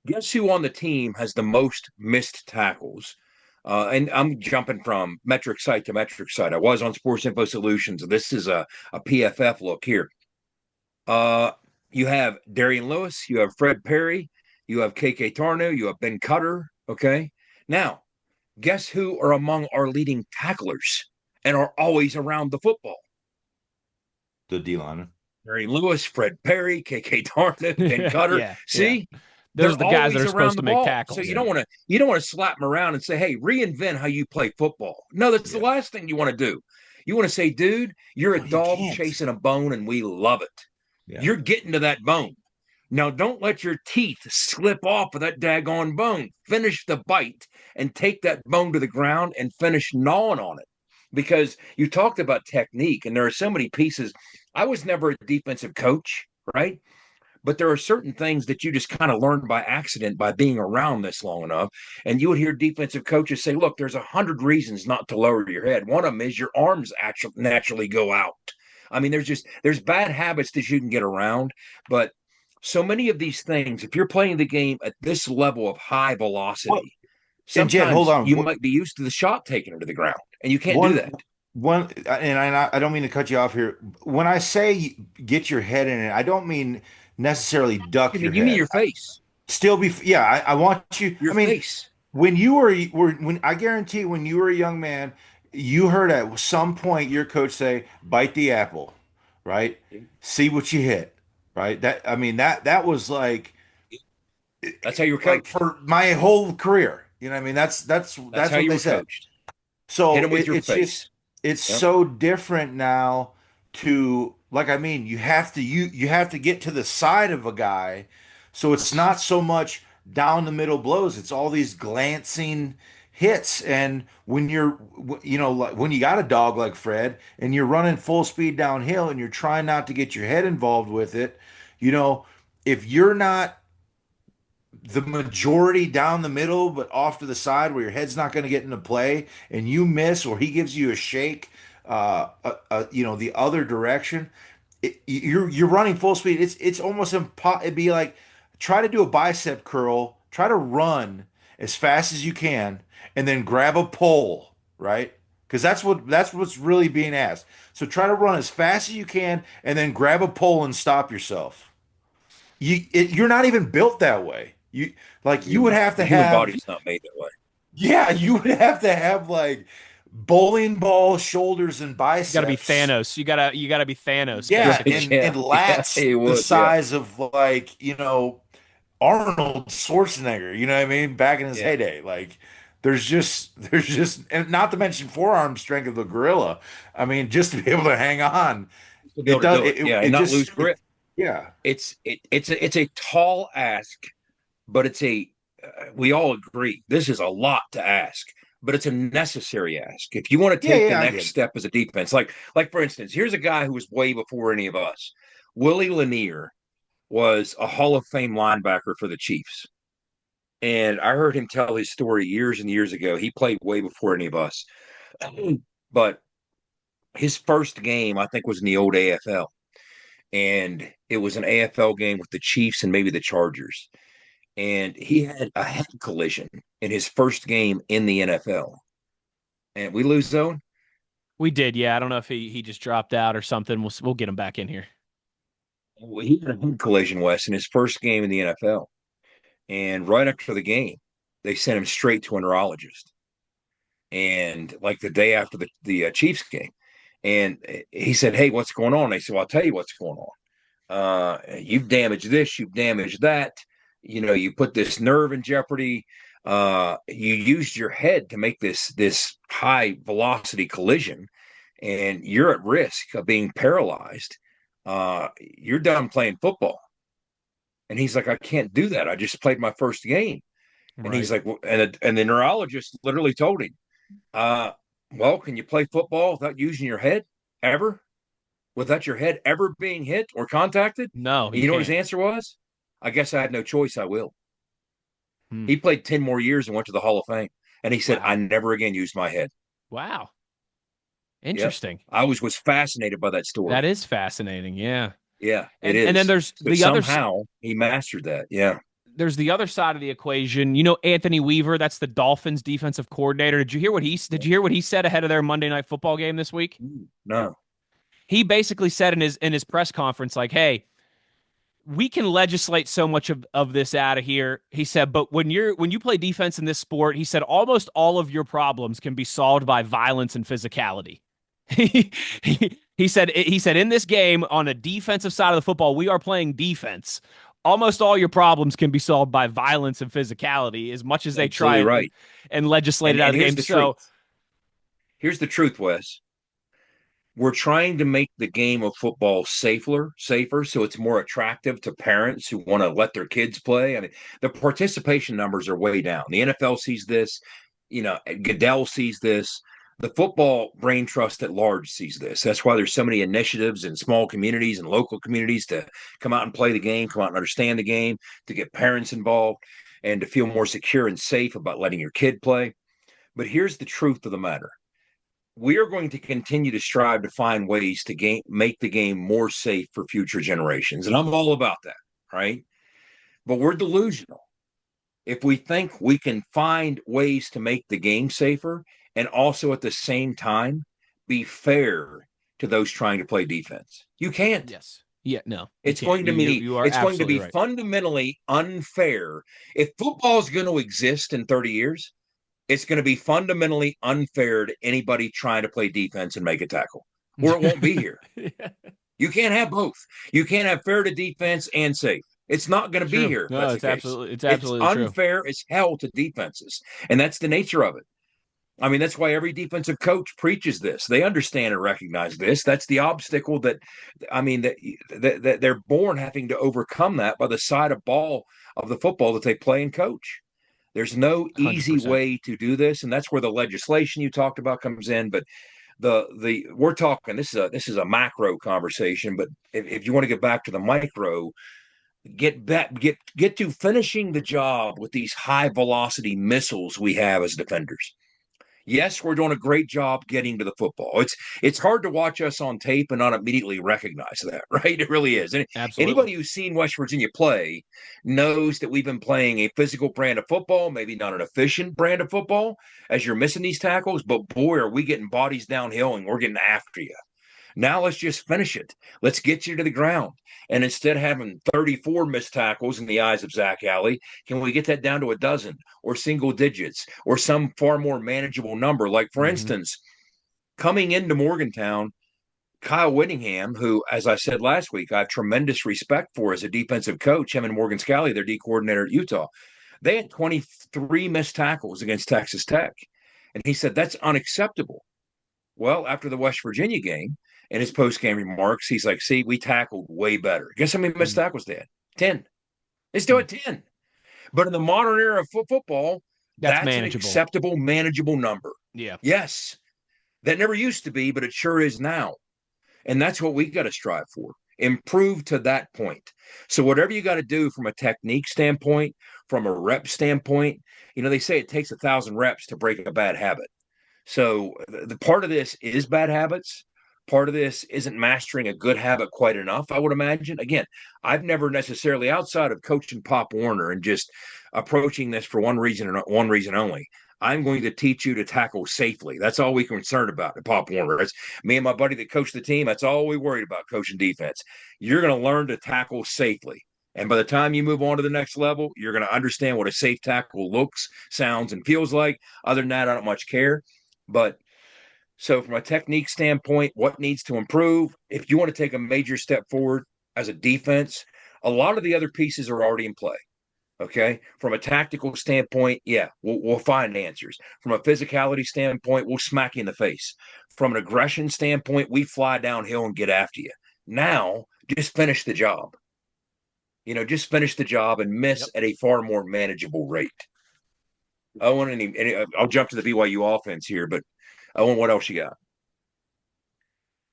Guess who on the team has the most missed tackles? And I'm jumping from metric site to metric site. I was on Sports Info Solutions. This is a PFF look here. You have Darian Lewis, you have Fred Perry, you have KK Tarnu, you have Ben Cutter. Okay. Now, guess who are among our leading tacklers and are always around the football? The D lineman. Darian Lewis, Fred Perry, KK Tarnu, Ben Cutter. Yeah, See? yeah. Those are the guys that are supposed to make tackles. So you don't want to slap them around and say, hey, reinvent how you play football. No, that's the last thing you want to do. You want to say, dude, you're a dog chasing a bone and we love it. Yeah. You're getting to that bone. Now, don't let your teeth slip off of that daggone bone. Finish the bite and take that bone to the ground and finish gnawing on it. Because you talked about technique, and there are so many pieces. I was never a defensive coach, right? But there are certain things that you just kind of learn by accident by being around this long enough. And you would hear defensive coaches say, look, there's 100 reasons not to lower your head. One of them is your arms actually naturally go out. I mean, there's bad habits that you can get around, but so many of these things, if you're playing the game at this level of high velocity, sometimes Jed, hold on. You might be used to the shot taking her to the ground, and you can't do that. I don't mean to cut you off here. When I say get your head in it, I don't mean necessarily duck your You mean head. your face. Still be, yeah, I want you. Your I mean, face. when you when I guarantee when you were a young man, you heard at some point your coach say, "Bite the apple," right? See what you hit, right? I mean, that was like, That's how you were like coached. for my whole career. You know what I mean? That's How what you they were said. coached. Hit So him with your it's face. just it's Yep. so different now to like I mean you have to get to the side of a guy, so it's not so much down the middle blows. It's all these glancing hits, and when like when you got a dog like Fred and you're running full speed downhill and you're trying not to get your head involved with it, you know, if you're not the majority down the middle, but off to the side where your head's not going to get into play, and you miss, or he gives you a shake, the other direction, you're running full speed. It's almost impossible. It'd be like try to do a bicep curl, try to run as fast as you can, and then grab a pole, right? Because that's what's really being asked. So try to run as fast as you can, and then grab a pole and stop yourself. You're not even built that way. You would have The to human have, body's not made that way. yeah, you would have to have like bowling ball shoulders and You got to be biceps. Thanos. You got to be Thanos, Yeah, basically. and Yeah, lats he the would, yeah. size of like, Arnold Schwarzenegger, you know what I mean? Back in his Yeah. heyday. Like there's just and not to mention forearm strength of the gorilla. I mean, just to be able to hang on. To be able to do it. Yeah, and not lose grip. Yeah. It's a tall ask, but we all agree this is a lot to ask, but it's a necessary ask. If you want to take the I next get it. step as a defense, like for instance, here's a guy who was way before any of us. Willie Lanier was a Hall of Fame linebacker for the Chiefs. And I heard him tell his story years and years ago. He played way before any of us. But his first game, I think, was in the old AFL. And it was an AFL game with the Chiefs and maybe the Chargers. And he had a head collision in his first game in the NFL. And we lose zone. We did, yeah. I don't know if he just dropped out or something. We'll get him back in here. He had a head collision, Wes, in his first game in the NFL. And right after the game, they sent him straight to a neurologist. And like the day after the Chiefs game, and he said, "Hey, what's going on?" They said, "Well, I'll tell you what's going on. You've damaged this, you've damaged that. You put this nerve in jeopardy. You used your head to make this high velocity collision, and you're at risk of being paralyzed. You're done playing football." And he's like, "I can't do that. I just played my first game." And he's like, and the neurologist literally told him, "Well, can you play football without using your head ever? Without your head ever being hit or contacted?" No, And you know what his answer was? "I guess I had no choice. I will." He played 10 more years and went to the Hall of Fame. And he said, Wow. "I never again used my head." Wow. Yep. Interesting. I was fascinated by that story. That is fascinating, yeah. Yeah, And it is. then there's But the other somehow he mastered that. Yeah. There's the other side of the equation. Anthony Weaver, that's the Dolphins defensive coordinator. Did you hear what he said ahead of their Monday Night Football game this week? No. He basically said in his press conference, like, "Hey, we can legislate so much of this out of here." He said, "But when you play defense in this sport," he said, "almost all of your problems can be solved by violence and physicality." He said in this game on a defensive side of the football, we are playing defense. Almost all your problems can be solved by violence and physicality, as much as they try right. and legislate it out of the game. So here's the truth, Wes. We're trying to make the game of football safer, so it's more attractive to parents who want to let their kids play. I mean, the participation numbers are way down. The NFL sees this, Goodell sees this. The football brain trust at large sees this. That's why there's so many initiatives in small communities and local communities to come out and play the game, come out and understand the game, to get parents involved, and to feel more secure and safe about letting your kid play. But here's the truth of the matter. We are going to continue to strive to find ways to make the game more safe for future generations. And I'm all about that, right? But we're delusional. If we think we can find ways to make the game safer and also at the same time be fair to those trying to play defense. You can't. Yes. Yeah, no. It's going to be you are it's going to be right. fundamentally unfair. If football is going to exist in 30 years, it's going to be fundamentally unfair to anybody trying to play defense and make a tackle, or it won't be here. Yeah. You can't have both. You can't have fair to defense and safe. It's not going to be here. No, it's absolutely it's true. unfair as hell to defenses, and that's the nature of it. I mean, that's why every defensive coach preaches this. They understand and recognize this. That's the obstacle that they're born having to overcome that by the side of ball of the football that they play and coach. There's no easy 100%. way to do this, and that's where the legislation you talked about comes in. But we're talking, this is a macro conversation, but if you want to get back to the micro, get to finishing the job with these high velocity missiles we have as defenders. Yes, we're doing a great job getting to the football. It's hard to watch us on tape and not immediately recognize that, right? It really is. And Absolutely. anybody who's seen West Virginia play knows that we've been playing a physical brand of football, maybe not an efficient brand of football, as you're missing these tackles. But boy, are we getting bodies downhill and we're getting after you. Now let's just finish it. Let's get you to the ground. And instead of having 34 missed tackles in the eyes of Zach Alley, can we get that down to a dozen or single digits or some far more manageable number? Like, for instance, coming into Morgantown, Kyle Whittingham, who, as I said last week, I have tremendous respect for as a defensive coach, him and Morgan Scalley, their D coordinator at Utah, they had 23 missed tackles against Texas Tech. And he said, that's unacceptable. Well, after the West Virginia game, in his post-game remarks, he's like, see, we tackled way better. Guess how many missed tackles they had? 10. They still had 10. But in the modern era of football, that's an acceptable, manageable number. Yeah. Yes. That never used to be, but it sure is now. And that's what we got to strive for. Improve to that point. So whatever you got to do from a technique standpoint, from a rep standpoint, they say it takes 1,000 reps to break a bad habit. So the part of this is bad habits. Part of this isn't mastering a good habit quite enough, I would imagine. Again, I've never necessarily, outside of coaching Pop Warner and just approaching this for one reason and one reason only, I'm going to teach you to tackle safely. That's all we're concerned about at Pop Warner. It's me and my buddy that coached the team. That's all we worried about, coaching defense. You're going to learn to tackle safely. And by the time you move on to the next level, you're going to understand what a safe tackle looks, sounds, and feels like. Other than that, I don't much care. But so from a technique standpoint, what needs to improve? If you want to take a major step forward as a defense, a lot of the other pieces are already in play. Okay. From a tactical standpoint, yeah, we'll find answers. From a physicality standpoint, we'll smack you in the face. From an aggression standpoint, we fly downhill and get after you. Now, just finish the job. Just finish the job and miss at a far more manageable rate. Owen, and I'll jump to the BYU offense here, but Owen, what else you got?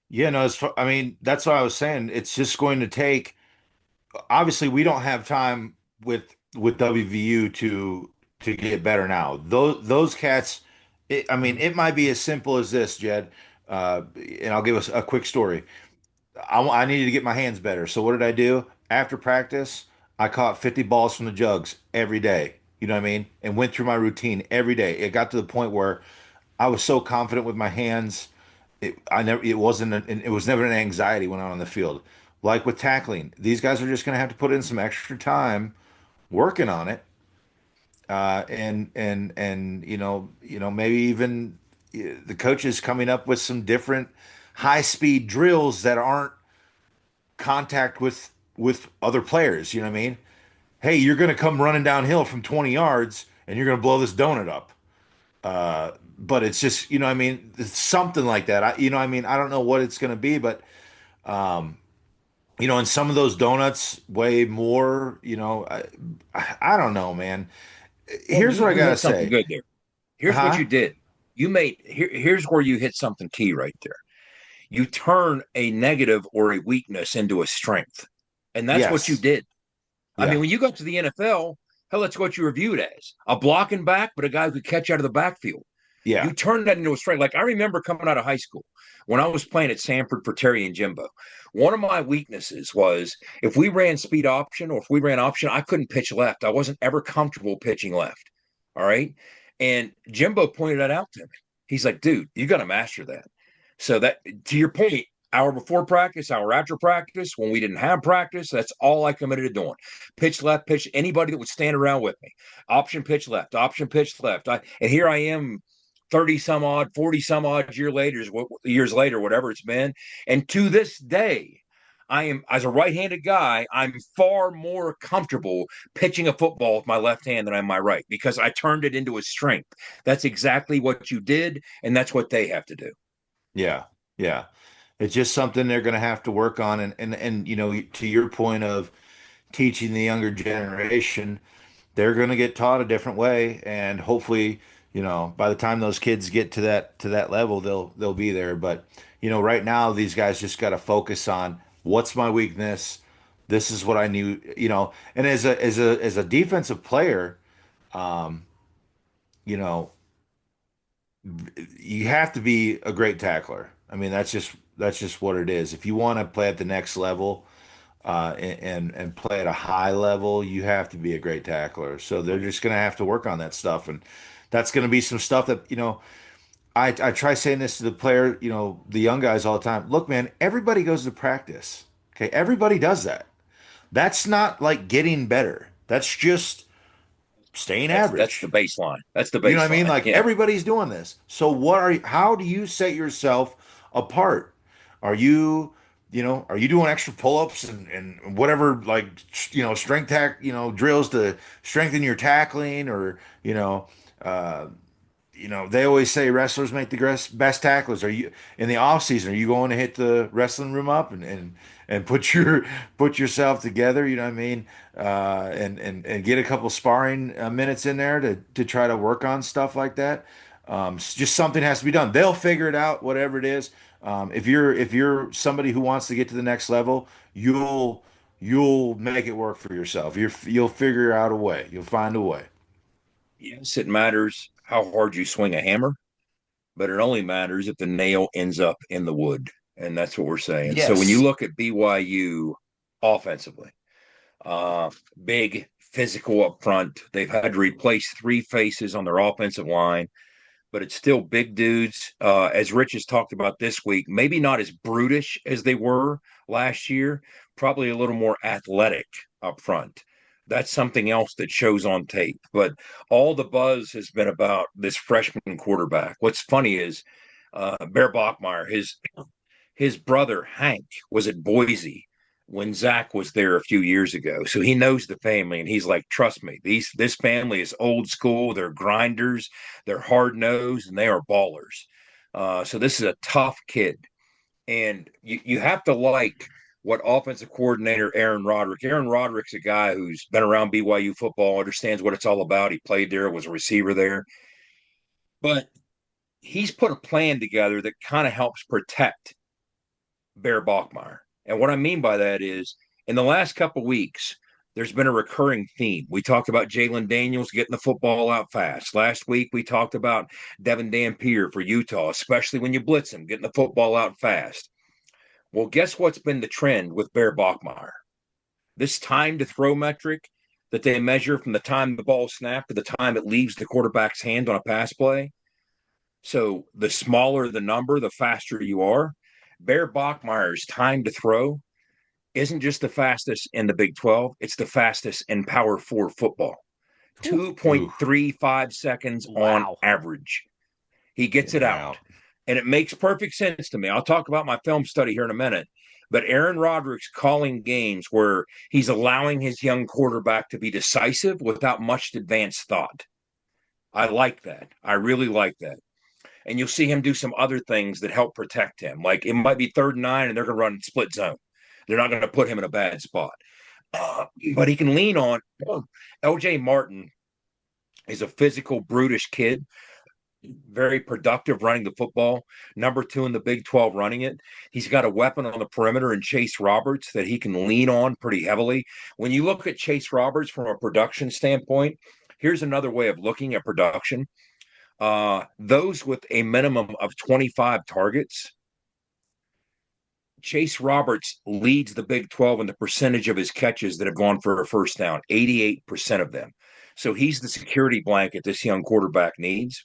Yeah, no, that's what I was saying. It's just going to take. Obviously, we don't have time with WVU to get better now. Those cats. It might be as simple as this, Jed. And I'll give us a quick story. I needed to get my hands better. So what did I do? After practice, I caught 50 balls from the jugs every day. You know what I mean? And went through my routine every day. It got to the point where I was so confident with my hands. It was never an anxiety when I'm on the field. Like with tackling, these guys are just going to have to put in some extra time working on it. And maybe even the coaches coming up with some different high speed drills that aren't contact with other players. You know what I mean? Hey, you're going to come running downhill from 20 yards and you're going to blow this donut up. But it's just, it's something like that. I don't know what it's going to be, but, and some of those donuts weigh more, I don't know, man. Here's what I got to say. Something good there. Here's what you did. Here's where you hit something key right there. You turn a negative or a weakness into a strength. And that's what you did. Yeah. I mean, when you got to the NFL, hell, that's what you were viewed as. A blocking back, but a guy who could catch out of the backfield. Yeah. You turned that into a strength. Like, I remember coming out of high school when I was playing at Sanford for Terry and Jimbo. One of my weaknesses was if we ran speed option or if we ran option, I couldn't pitch left. I wasn't ever comfortable pitching left. All right. And Jimbo pointed that out to me. He's like, dude, you got to master that. So that, to your point, hour before practice, hour after practice, when we didn't have practice, that's all I committed to doing. Pitch left, pitch, anybody that would stand around with me. Option pitch left, option pitch left. And here I am 30 some odd, 40 some odd years later, whatever it's been. And to this day, I am, as a right-handed guy, I'm far more comfortable pitching a football with my left hand than I am my right, because I turned it into a strength. That's exactly what you did, and that's what they have to do. Yeah. Yeah. It's just something they're going to have to work on. And, to your point of teaching the younger generation, they're going to get taught a different way. And hopefully, by the time those kids get to that level, they'll be there. But, right now, these guys just got to focus on what's my weakness. This is what I knew, and as a defensive player, um, you know, you have to be a great tackler. I mean, that's just what it is. If you want to play at the next level, and play at a high level, you have to be a great tackler. So they're just going to have to work on that stuff, and that's going to be some stuff that I try saying this to the player, the young guys all the time. Look, man, everybody goes to practice. Okay, everybody does that. That's not like getting better. That's just staying average. That's the baseline. That's the baseline. You know what I mean? Like everybody's doing this. So how do you set yourself apart? Are you doing extra pull-ups and whatever, like, strength drills to strengthen your tackling, or, they always say wrestlers make the best tacklers. Are you in the off season? Are you going to hit the wrestling room up and put yourself together? You know what I mean? And get a couple sparring minutes in there to try to work on stuff like that. Just something has to be done. They'll figure it out, whatever it is. If you're somebody who wants to get to the next level, you'll make it work for yourself. You'll figure out a way. You'll find a way. Yes, it matters how hard you swing a hammer, but it only matters if the nail ends up in the wood. And that's what we're saying. Yes. So when you look at BYU offensively, big, physical up front, they've had to replace 3 faces on their offensive line, but it's still big dudes. As Rich has talked about this week, maybe not as brutish as they were last year, probably a little more athletic up front. That's something else that shows on tape. But all the buzz has been about this freshman quarterback. What's funny is Bear Bachmeyer, his brother Hank was at Boise when Zach was there a few years ago. So he knows the family, and he's like, trust me, this family is old school. They're grinders, they're hard-nosed, and they are ballers. So this is a tough kid. And you have to like what offensive coordinator Aaron Roderick's a guy who's been around BYU football, understands what it's all about. He played there, was a receiver there. But he's put a plan together that kind of helps protect Bear Bachmeyer. And what I mean by that is, in the last couple of weeks, there's been a recurring theme. We talked about Jalen Daniels getting the football out fast. Last week, we talked about Devin Dampier for Utah, especially when you blitz him, getting the football out fast. Well, guess what's been the trend with Bear Bachmeyer? This time to throw metric that they measure from the time the ball snapped to the time it leaves the quarterback's hand on a pass play. So the smaller the number, the faster you are. Bear Bachmeyer's time to throw isn't just the fastest in the Big 12, it's the fastest in Power 4 football. 2.35 seconds on average. He gets it out. And it makes perfect sense to me. I'll talk about my film study here in a minute. But Aaron Roderick's calling games where he's allowing his young quarterback to be decisive without much advanced thought. I like that. I really like that. And you'll see him do some other things that help protect him. Like it might be 3rd and 9 and they're going to run split zone. They're not going to put him in a bad spot. But he can lean on LJ Martin is a physical, brutish kid, very productive running the football, number 2 in the Big 12 running it. He's got a weapon on the perimeter in Chase Roberts that he can lean on pretty heavily. When you look at Chase Roberts from a production standpoint, here's another way of looking at production. Those with a minimum of 25 targets, Chase Roberts leads the Big 12 in the percentage of his catches that have gone for a first down, 88% of them. So he's the security blanket this young quarterback needs.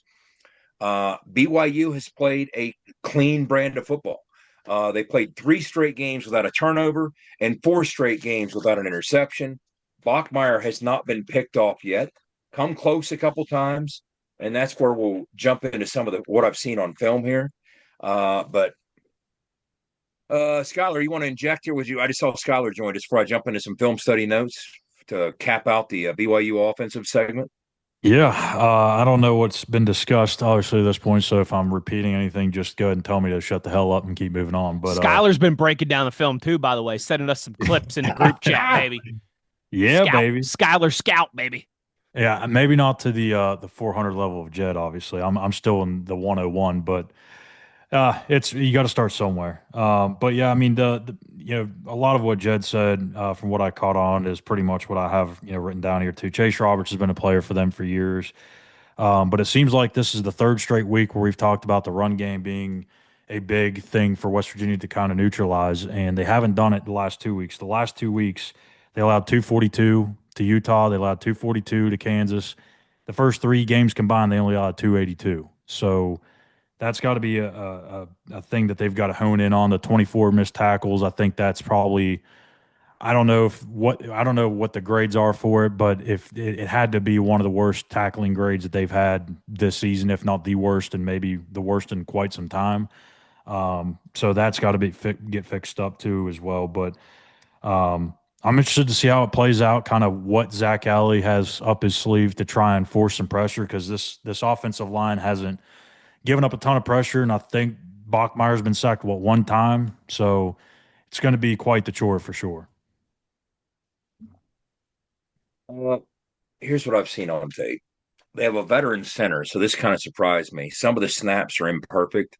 BYU has played a clean brand of football. They played 3 straight games without a turnover and 4 straight games without an interception. Bachmeier has not been picked off yet. Come close a couple times, and that's where we'll jump into some of what I've seen on film here. But Schuyler, you want to inject here? I just saw Schuyler join us before I jump into some film study notes to cap out the BYU offensive segment. Yeah, I don't know what's been discussed, obviously, at this point. So if I'm repeating anything, just go ahead and tell me to shut the hell up and keep moving on. But Schuyler's been breaking down the film too, by the way, sending us some clips in the group chat, baby. Yeah, baby. Schuyler Scout, baby. Yeah, maybe not to the 400 level of Jed. Obviously, I'm still in the 101, but it's you got to start somewhere. But yeah, I mean the a lot of what Jed said from what I caught on is pretty much what I have written down here too. Chase Roberts has been a player for them for years, but it seems like this is the 3rd straight week where we've talked about the run game being a big thing for West Virginia to kind of neutralize, and they haven't done it the last 2 weeks. The last 2 weeks, they allowed 242 to Utah. They allowed 242 to Kansas. The first 3 games combined, they only allowed 282. So that's got to be a thing that they've got to hone in on. The 24 missed tackles, I think that's probably I don't know what the grades are for it, but if it had to be one of the worst tackling grades that they've had this season, if not the worst, and maybe the worst in quite some time. So that's got to get fixed up too as well. But I'm interested to see how it plays out, kind of what Zach Alley has up his sleeve to try and force some pressure, because this offensive line hasn't given up a ton of pressure, and I think Bachmeier's been sacked, one time? So it's going to be quite the chore for sure. Here's what I've seen on tape. They have a veteran center, so this kind of surprised me. Some of the snaps are imperfect.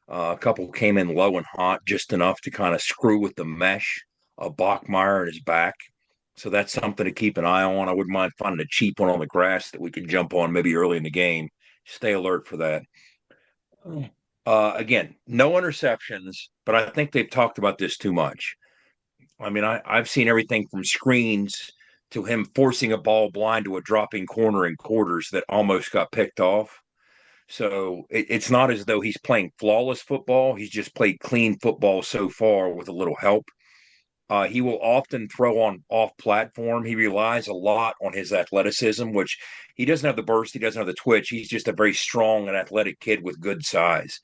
A couple came in low and hot, just enough to kind of screw with the mesh of Bachmeier and his back. So that's something to keep an eye on. I wouldn't mind finding a cheap one on the grass that we can jump on maybe early in the game. Stay alert for that. Again, no interceptions, but I think they've talked about this too much. I mean, I've seen everything from screens to him forcing a ball blind to a dropping corner in quarters that almost got picked off. So it's not as though he's playing flawless football. He's just played clean football so far with a little help. He will often throw on off platform. He relies a lot on his athleticism, which he doesn't have the burst. He doesn't have the twitch. He's just a very strong and athletic kid with good size.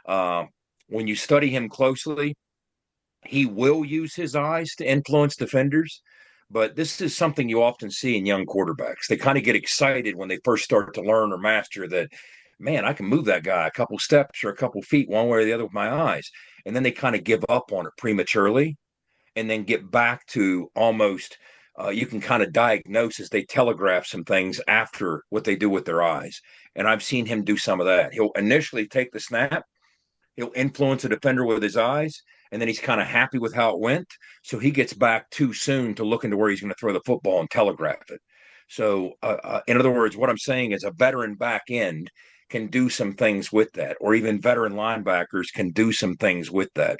When you study him closely, he will use his eyes to influence defenders. But this is something you often see in young quarterbacks. They kind of get excited when they first start to learn or master that, man, I can move that guy a couple steps or a couple feet one way or the other with my eyes. And then they kind of give up on it prematurely and then get back to almost you can kind of diagnose as they telegraph some things after what they do with their eyes. And I've seen him do some of that. He'll initially take the snap. He'll influence a defender with his eyes, and then he's kind of happy with how it went. So he gets back too soon to look into where he's going to throw the football and telegraph it. So, in other words, what I'm saying is a veteran back end can do some things with that, or even veteran linebackers can do some things with that.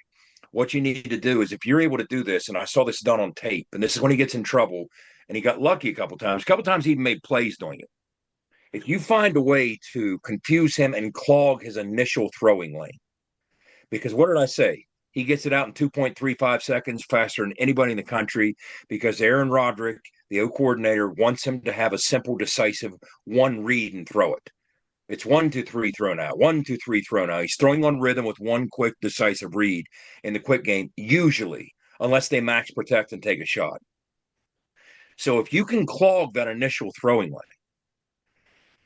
What you need to do is if you're able to do this, and I saw this done on tape, and this is when he gets in trouble, and he got lucky a couple times. A couple times he even made plays doing it. If you find a way to confuse him and clog his initial throwing lane, because what did I say? He gets it out in 2.35 seconds faster than anybody in the country because Aaron Roderick, the O coordinator, wants him to have a simple, decisive one read and throw it. It's 1, 2, 3, throw now. 1, 2, 3, throw now. He's throwing on rhythm with one quick, decisive read in the quick game, usually, unless they max protect and take a shot. So if you can clog that initial throwing lane,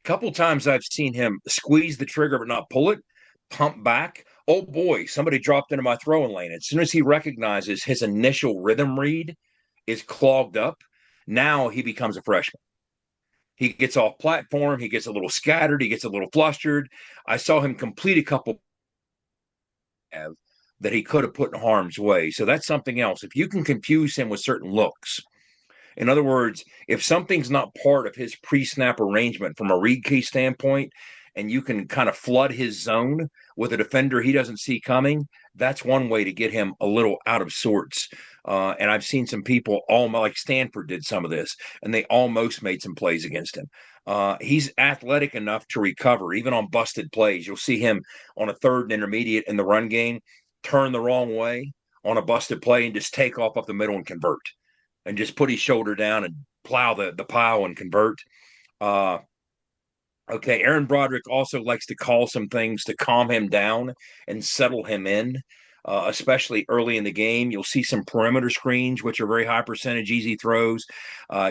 a couple times I've seen him squeeze the trigger but not pull it, pump back. Oh boy, somebody dropped into my throwing lane. As soon as he recognizes his initial rhythm read is clogged up, now he becomes a freshman. He gets off platform. He gets a little scattered. He gets a little flustered. I saw him complete a couple that he could have put in harm's way. So that's something else. If you can confuse him with certain looks, in other words, if something's not part of his pre-snap arrangement from a read key standpoint, and you can kind of flood his zone with a defender he doesn't see coming, that's one way to get him a little out of sorts. And I've seen some people, like Stanford did some of this, and they almost made some plays against him. He's athletic enough to recover, even on busted plays. You'll see him on a third and intermediate in the run game, turn the wrong way on a busted play and just take off up the middle and convert, and just put his shoulder down and plow the pile and convert. Okay, Aaron Broderick also likes to call some things to calm him down and settle him in, especially early in the game. You'll see some perimeter screens, which are very high percentage, easy throws.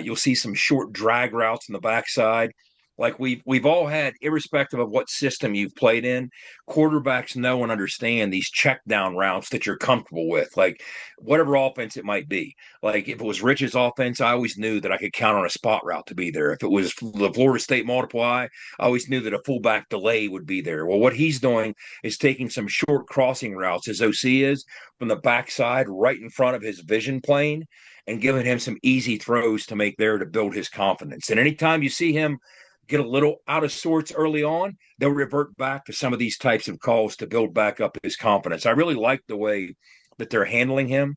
You'll see some short drag routes in the backside. Like we've all had, irrespective of what system you've played in, quarterbacks know and understand these check down routes that you're comfortable with, like whatever offense it might be. Like if it was Rich's offense, I always knew that I could count on a spot route to be there. If it was the Florida State multiply, I always knew that a fullback delay would be there. Well, what he's doing is taking some short crossing routes, as OC is, from the backside right in front of his vision plane and giving him some easy throws to make there to build his confidence. And anytime you see him get a little out of sorts early on, they'll revert back to some of these types of calls to build back up his confidence. I really like the way that they're handling him.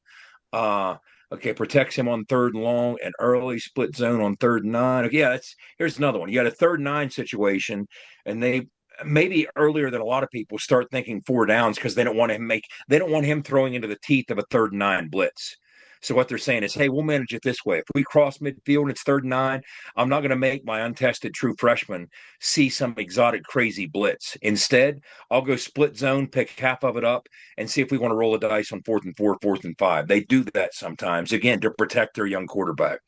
Okay, protects him on third and long and early, split zone on 3rd and 9. Okay, yeah, here's another one. You got a 3rd and 9 situation, and they maybe earlier than a lot of people start thinking 4 downs because they don't want him throwing into the teeth of a 3rd and 9 blitz. So what they're saying is, hey, we'll manage it this way. If we cross midfield and it's 3rd and 9, I'm not going to make my untested true freshman see some exotic, crazy blitz. Instead, I'll go split zone, pick half of it up, and see if we want to roll a dice on 4th and 4, 4th and 5. They do that sometimes, again, to protect their young quarterback.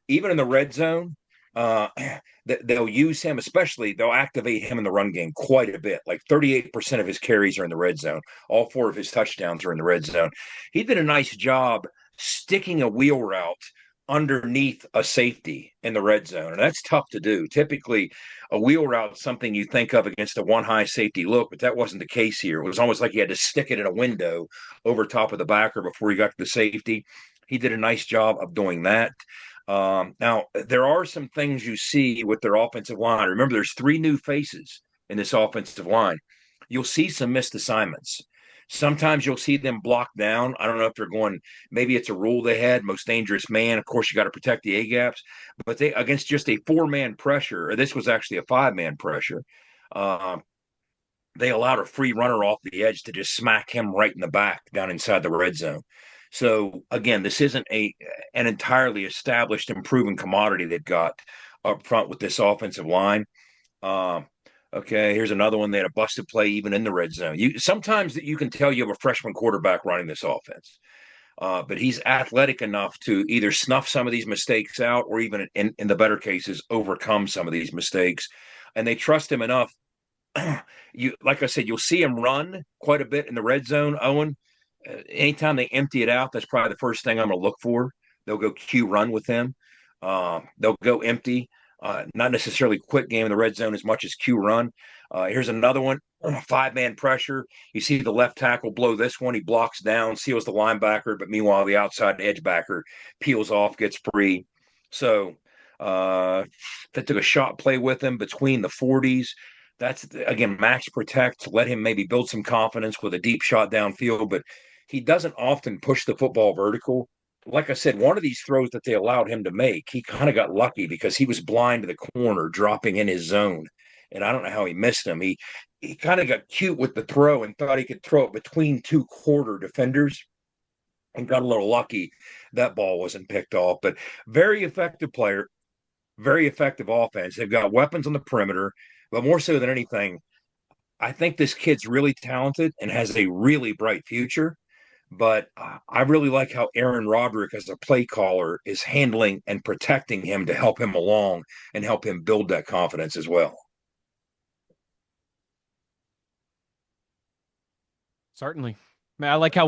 Even in the red zone, they'll use him, especially they'll activate him in the run game quite a bit. Like 38% of his carries are in the red zone. All 4 of his touchdowns are in the red zone. He did a nice job sticking a wheel route underneath a safety in the red zone. And that's tough to do. Typically, a wheel route is something you think of against a one high safety look, but that wasn't the case here. It was almost like he had to stick it in a window over top of the backer before he got to the safety. He did a nice job of doing that. Now, there are some things you see with their offensive line. Remember, there's 3 new faces in this offensive line. You'll see some missed assignments. Sometimes you'll see them blocked down. I don't know if they're going, maybe it's a rule they had, most dangerous man. Of course, you got to protect the A-gaps. But they, against just a 4-man pressure, or this was actually a 5-man pressure, they allowed a free runner off the edge to just smack him right in the back down inside the red zone. So, again, this isn't an entirely established and proven commodity they've got up front with this offensive line. Okay, here's another one. They had a busted play even in the red zone. Sometimes you can tell you have a freshman quarterback running this offense, but he's athletic enough to either snuff some of these mistakes out or even in the better cases, overcome some of these mistakes. And they trust him enough. Like I said, you'll see him run quite a bit in the red zone, Owen. Anytime they empty it out, that's probably the first thing I'm going to look for. They'll go Q run with him. They'll go empty. Not necessarily quick game in the red zone as much as Q run. Here's another one, 5-man pressure. You see the left tackle blow this one. He blocks down, seals the linebacker, but meanwhile, the outside edge backer peels off, gets free. So they took a shot play with him between the 40s. That's, again, max protect, let him maybe build some confidence with a deep shot downfield, but he doesn't often push the football vertical. Like I said, one of these throws that they allowed him to make, he kind of got lucky because he was blind to the corner, dropping in his zone. And I don't know how he missed him. He kind of got cute with the throw and thought he could throw it between 2 quarter defenders and got a little lucky. That ball wasn't picked off. But very effective player, very effective offense. They've got weapons on the perimeter, but more so than anything, I think this kid's really talented and has a really bright future. But I really like how Aaron Roderick, as a play caller, is handling and protecting him to help him along and help him build that confidence as well. Certainly. Man, I like how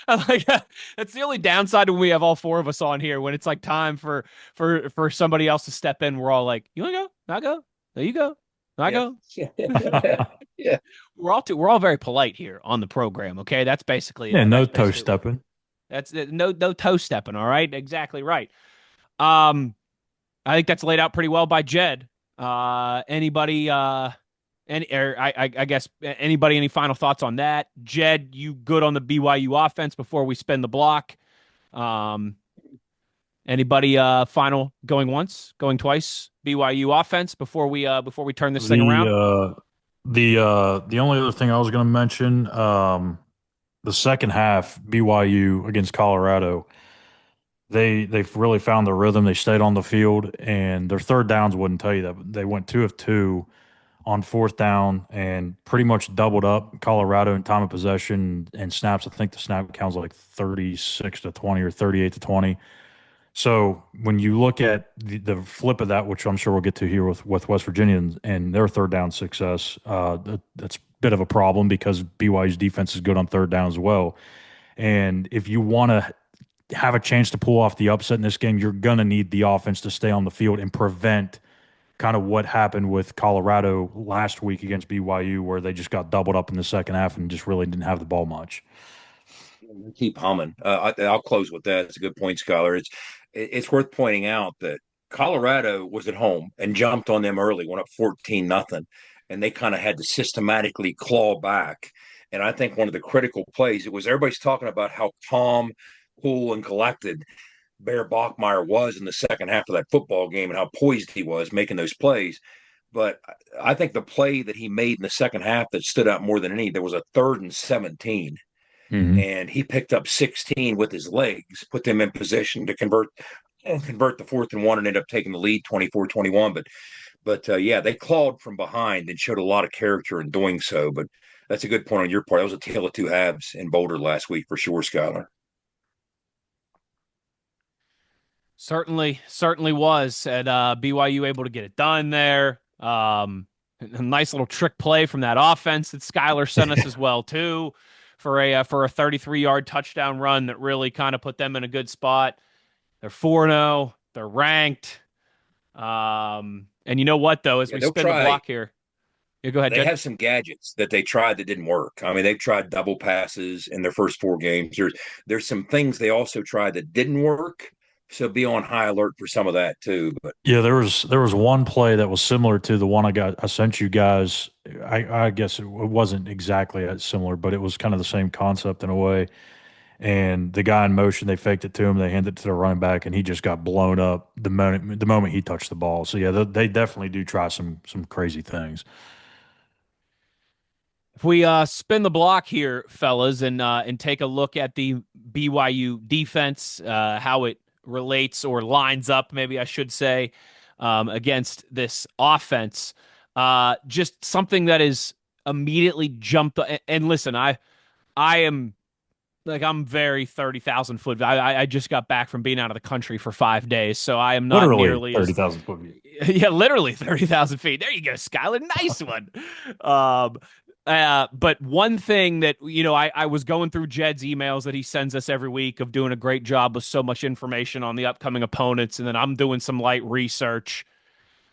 that's the only downside when we have all 4 of us on here. When it's like time for somebody else to step in, we're all like, you want to go? I'll go. There you go. I go. Yeah. We're all very polite here on the program. Okay, that's basically yeah. It. No That's toe basically stepping. That's no toe stepping. All right, exactly right. I think that's laid out pretty well by Jed. Anybody? I guess anybody? Any final thoughts on that? Jed, you good on the BYU offense before we spin the block? Anybody final going once, going twice? BYU offense before we turn this thing around. The only other thing I was going to mention, the second half BYU against Colorado, they've really found their rhythm. They stayed on the field, and their third downs wouldn't tell you that. They went 2 of 2 on fourth down and pretty much doubled up Colorado in time of possession and snaps. I think the snap count was like 36-20 or 38-20. So when you look at the flip of that, which I'm sure we'll get to here with West Virginia and their third down success, that's a bit of a problem because BYU's defense is good on third down as well. And if you want to have a chance to pull off the upset in this game, you're going to need the offense to stay on the field and prevent kind of what happened with Colorado last week against BYU, where they just got doubled up in the second half and just really didn't have the ball much. Keep humming. I'll close with that. It's a good point, Schuyler. It's worth pointing out that Colorado was at home and jumped on them early, went up 14-0, and they kind of had to systematically claw back. And I think one of the critical plays, it was everybody's talking about how calm, cool, and collected Bear Bachmeier was in the second half of that football game and how poised he was making those plays. But I think the play that he made in the second half that stood out more than any, there was a 3rd and 17. Mm-hmm. And he picked up 16 with his legs, put them in position to convert the 4th and 1 and end up taking the lead 24-21. But yeah, they clawed from behind and showed a lot of character in doing so. But that's a good point on your part. That was a tale of two halves in Boulder last week for sure, Schuyler. Certainly was. And BYU able to get it done there. A nice little trick play from that offense that Schuyler sent us as well too, for a 33-yard touchdown run that really kind of put them in a good spot. They're 4-0. They're ranked. And you know what though, as we spin the block here. Yeah, go ahead. They have some gadgets that they tried that didn't work. I mean, they've tried double passes in their first 4 games. There's some things they also tried that didn't work. So be on high alert for some of that too. But yeah, there was one play that was similar to the one I sent you guys. I guess it wasn't exactly as similar, but it was kind of the same concept in a way. And the guy in motion, they faked it to him, they handed it to the running back, and he just got blown up the moment he touched the ball. So yeah, they definitely do try some crazy things. If we spin the block here, fellas, and take a look at the BYU defense, how it relates or lines up, maybe I should say, against this offense. Just something that is immediately jumped. And listen, I'm very 30,000 foot. I just got back from being out of the country for 5 days, so I am not literally nearly 30,000 foot view. Yeah, literally 30,000 feet. There you go, Schuyler. Nice one. But one thing that, I was going through Jed's emails that he sends us every week of doing a great job with so much information on the upcoming opponents, and then I'm doing some light research.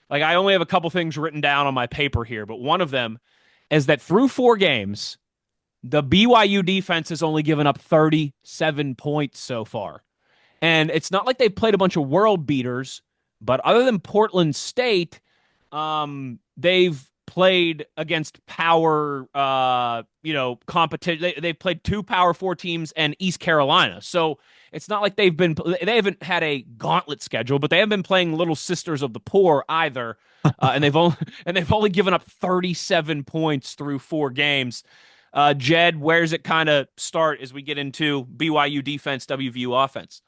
Like, I only have a couple things written down on my paper here, but one of them is that through 4 games, the BYU defense has only given up 37 points so far. And it's not like they've played a bunch of world beaters, but other than Portland State, they've played against power, competition. They've played 2 Power 4 teams and East Carolina. So it's not like they haven't had a gauntlet schedule, but they haven't been playing little sisters of the poor either. And they've only given up 37 points through 4 games. Jed, where's it kind of start as we get into BYU defense, WVU offense?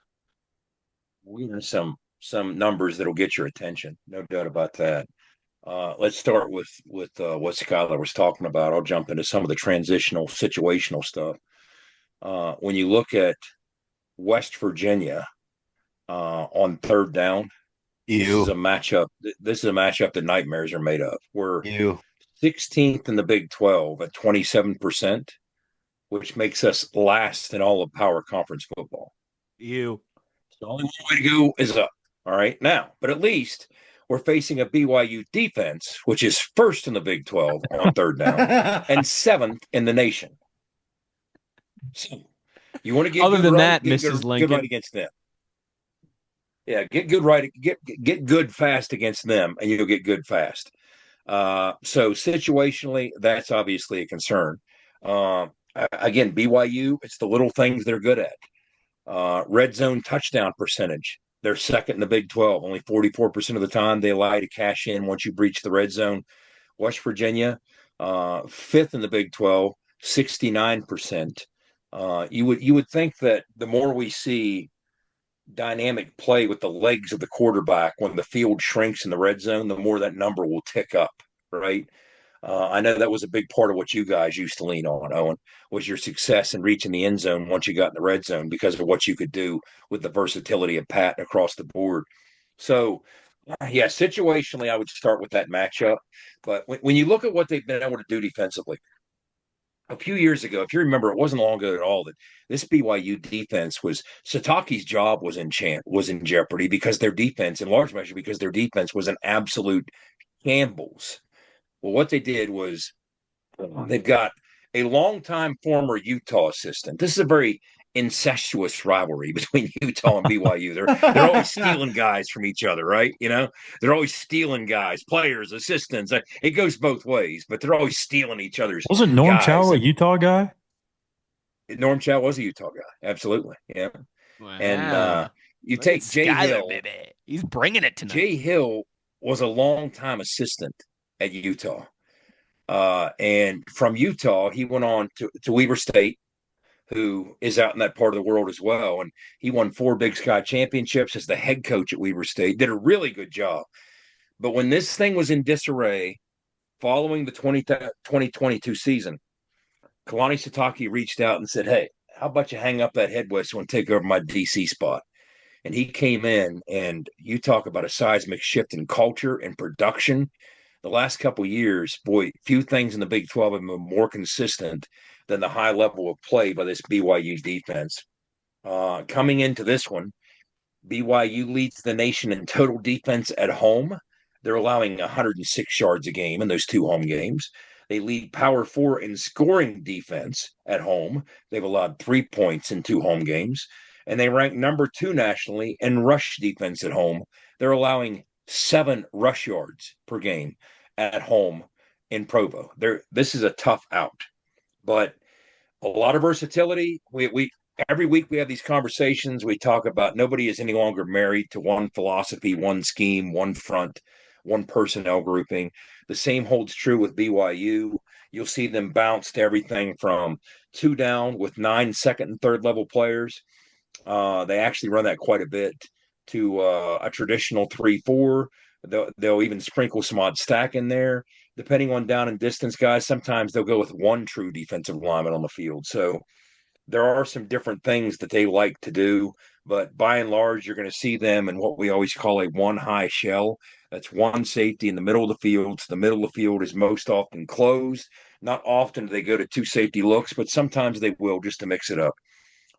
We have some numbers that'll get your attention, no doubt about that. Let's start with what Schuyler was talking about. I'll jump into some of the transitional, situational stuff. When you look at West Virginia on third down, this is a matchup that nightmares are made of. We're 16th in the Big 12 at 27%, which makes us last in all of Power Conference football. The only way to go is up. All right, now, but at least we're facing a BYU defense, which is first in the Big 12 on third down and 7th in the nation. So you want to get other good than right, that, Mrs. Lincoln, good right against them. Yeah, get good right, get good fast against them, and you'll get good fast. So situationally, that's obviously a concern. Again, BYU, it's the little things they're good at. Red zone touchdown percentage, They're second in the Big 12. Only 44% of the time they allow you to cash in once you breach the red zone. West Virginia, fifth in the Big 12, 69%. You would think that the more we see dynamic play with the legs of the quarterback when the field shrinks in the red zone, the more that number will tick up, right? I know that was a big part of what you guys used to lean on, Owen, was your success in reaching the end zone once you got in the red zone because of what you could do with the versatility of Pat across the board. So, yeah, situationally, I would start with that matchup. But when you look at what they've been able to do defensively, a few years ago, if you remember, it wasn't long ago at all that this BYU defense was Sataki's job was in jeopardy because their defense, in large measure, because their defense was an absolute shambles. Well, what they did was they've got a longtime former Utah assistant. This is a very incestuous rivalry between Utah and BYU. They're always stealing guys from each other, right? They're always stealing guys, players, assistants. It goes both ways, but they're always stealing each other's. Wasn't Norm guys. Chow a Utah guy? Norm Chow was a Utah guy, absolutely. Yeah, Wow. and you Look take at Jay Schuyler, Hill. baby. He's bringing it tonight. Jay Hill was a longtime assistant at Utah. And from Utah, he went on to Weber State, who is out in that part of the world as well. And he won 4 Big Sky championships as the head coach at Weber State, did a really good job. But when this thing was in disarray following the 2022 season, Kalani Sitake reached out and said, hey, how about you hang up that head whistle and take over my DC spot? And he came in, and you talk about a seismic shift in culture and production. The last couple of years, boy, few things in the Big 12 have been more consistent than the high level of play by this BYU defense. Coming into this one, BYU leads the nation in total defense at home. They're allowing 106 yards a game in those 2 home games. They lead Power 4 in scoring defense at home. They've allowed 3 points in 2 home games. And they rank number 2 nationally in rush defense at home. They're allowing 7 rush yards per game at home in Provo. This is a tough out, but a lot of versatility. We every week we have these conversations. We talk about nobody is any longer married to one philosophy, one scheme, one front, one personnel grouping. The same holds true with BYU. You'll see them bounce to everything from 2 down with 9 second and third level players. They actually run that quite a bit to a traditional 3-4. They'll even sprinkle some odd stack in there. Depending on down and distance guys, sometimes they'll go with 1 true defensive lineman on the field. So there are some different things that they like to do, but by and large, you're going to see them in what we always call a 1 high shell. That's 1 safety in the middle of the field. So the middle of the field is most often closed. Not often do they go to 2 safety looks, but sometimes they will just to mix it up.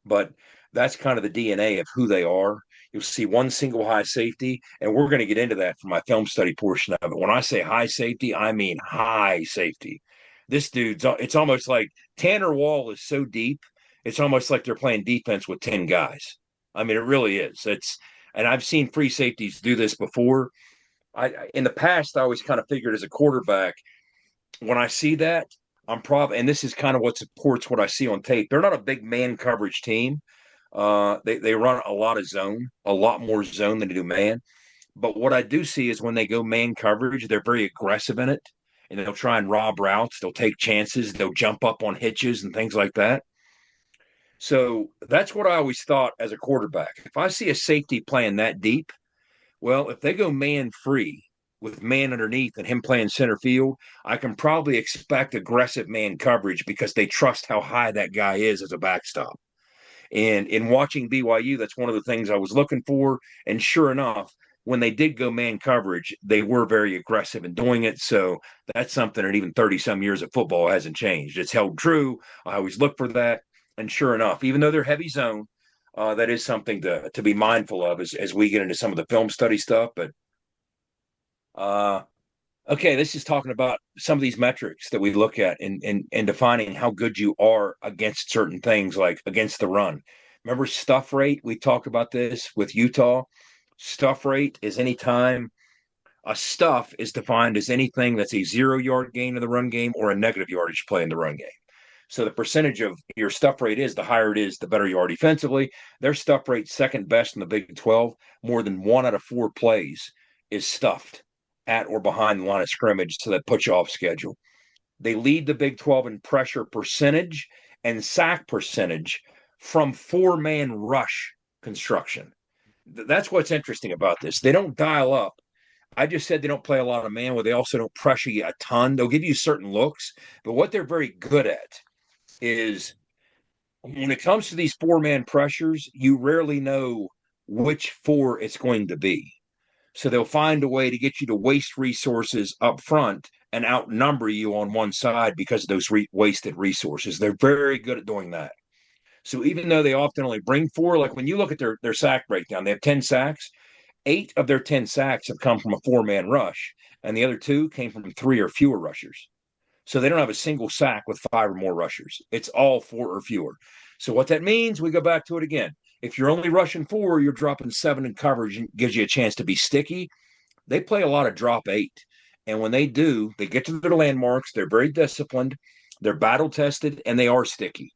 But that's kind of the DNA of who they are. You'll see 1 single high safety, and we're going to get into that for my film study portion of it. When I say high safety, I mean high safety. This it's almost like Tanner Wall is so deep, it's almost like they're playing defense with 10 guys. I mean, it really is. And I've seen free safeties do this before. In the past, I always kind of figured as a quarterback, when I see that, and this is kind of what supports what I see on tape. They're not a big man coverage team. They run a lot of zone, a lot more zone than they do man. But what I do see is when they go man coverage, they're very aggressive in it, and they'll try and rob routes. They'll take chances. They'll jump up on hitches and things like that. So that's what I always thought as a quarterback. If I see a safety playing that deep, well, if they go man free with man underneath and him playing center field, I can probably expect aggressive man coverage because they trust how high that guy is as a backstop. And in watching BYU, that's one of the things I was looking for. And sure enough, when they did go man coverage, they were very aggressive in doing it. So that's something that even 30-some years of football hasn't changed. It's held true. I always look for that. And sure enough, even though they're heavy zone, that is something to be mindful of as we get into some of the film study stuff. But okay, this is talking about some of these metrics that we look at in defining how good you are against certain things, like against the run. Remember stuff rate? We talked about this with Utah. Stuff rate is any time a stuff is defined as anything that's a 0-yard gain in the run game or a negative yardage play in the run game. So the percentage of your stuff rate is, the higher it is, the better you are defensively. Their stuff rate second best in the Big 12. More than 1 out of 4 plays is stuffed at or behind the line of scrimmage, so that puts you off schedule. They lead the Big 12 in pressure percentage and sack percentage from 4-man rush construction. That's what's interesting about this. They don't dial up. I just said they don't play a lot of man, where they also don't pressure you a ton. They'll give you certain looks, but what they're very good at is when it comes to these 4-man pressures, you rarely know which 4 it's going to be. So they'll find a way to get you to waste resources up front and outnumber you on one side because of those wasted resources. They're very good at doing that. So even though they often only bring 4, like when you look at their sack breakdown, they have 10 sacks. 8 of their 10 sacks have come from a 4-man rush, and the other 2 came from 3 or fewer rushers. So they don't have a single sack with 5 or more rushers. It's all 4 or fewer. So what that means, we go back to it again. If you're only rushing 4, you're dropping 7 in coverage and gives you a chance to be sticky. They play a lot of drop 8. And when they do, they get to their landmarks. They're very disciplined. They're battle-tested, and they are sticky.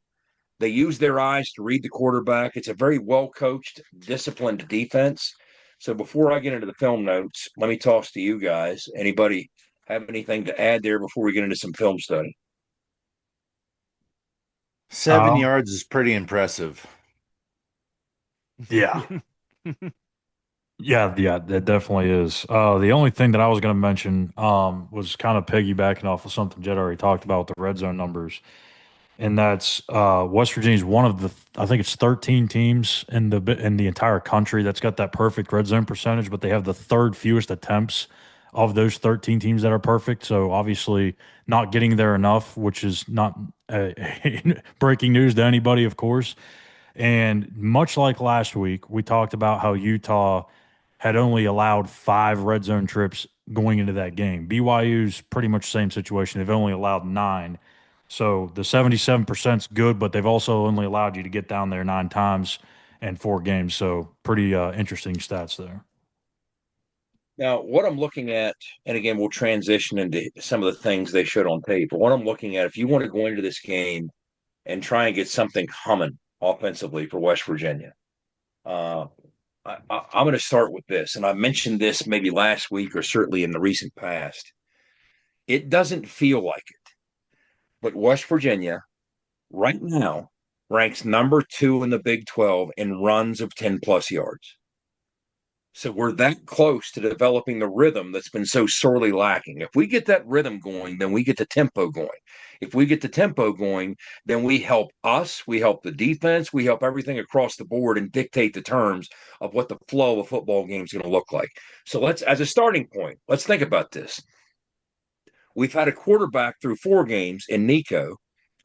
They use their eyes to read the quarterback. It's a very well-coached, disciplined defense. So before I get into the film notes, let me toss to you guys. Anybody have anything to add there before we get into some film study? 7 yards is pretty impressive. Yeah. Yeah, that definitely is. The only thing that I was going to mention was kind of piggybacking off of something Jed already talked about with the red zone numbers. And that's West Virginia's one of the, I think it's 13 teams in the entire country that's got that perfect red zone percentage, but they have the 3rd fewest attempts of those 13 teams that are perfect. So obviously not getting there enough, which is not breaking news to anybody, of course. And much like last week, we talked about how Utah had only allowed 5 red zone trips going into that game. BYU's pretty much the same situation. They've only allowed 9. So the 77% is good, but they've also only allowed you to get down there 9 times in 4 games. So pretty interesting stats there. Now, what I'm looking at, and again, we'll transition into some of the things they showed on tape, but what I'm looking at, if you want to go into this game and try and get something humming offensively for West Virginia, I'm going to start with this. And I mentioned this maybe last week or certainly in the recent past. It doesn't feel like it, but West Virginia right now ranks number 2 in the Big 12 in runs of 10-plus yards. So we're that close to developing the rhythm that's been so sorely lacking. If we get that rhythm going, then we get the tempo going. If we get the tempo going, then we help us, we help the defense, we help everything across the board and dictate the terms of what the flow of a football game is going to look like. So let's, as a starting point, let's think about this. We've had a quarterback through 4 games in Nicco,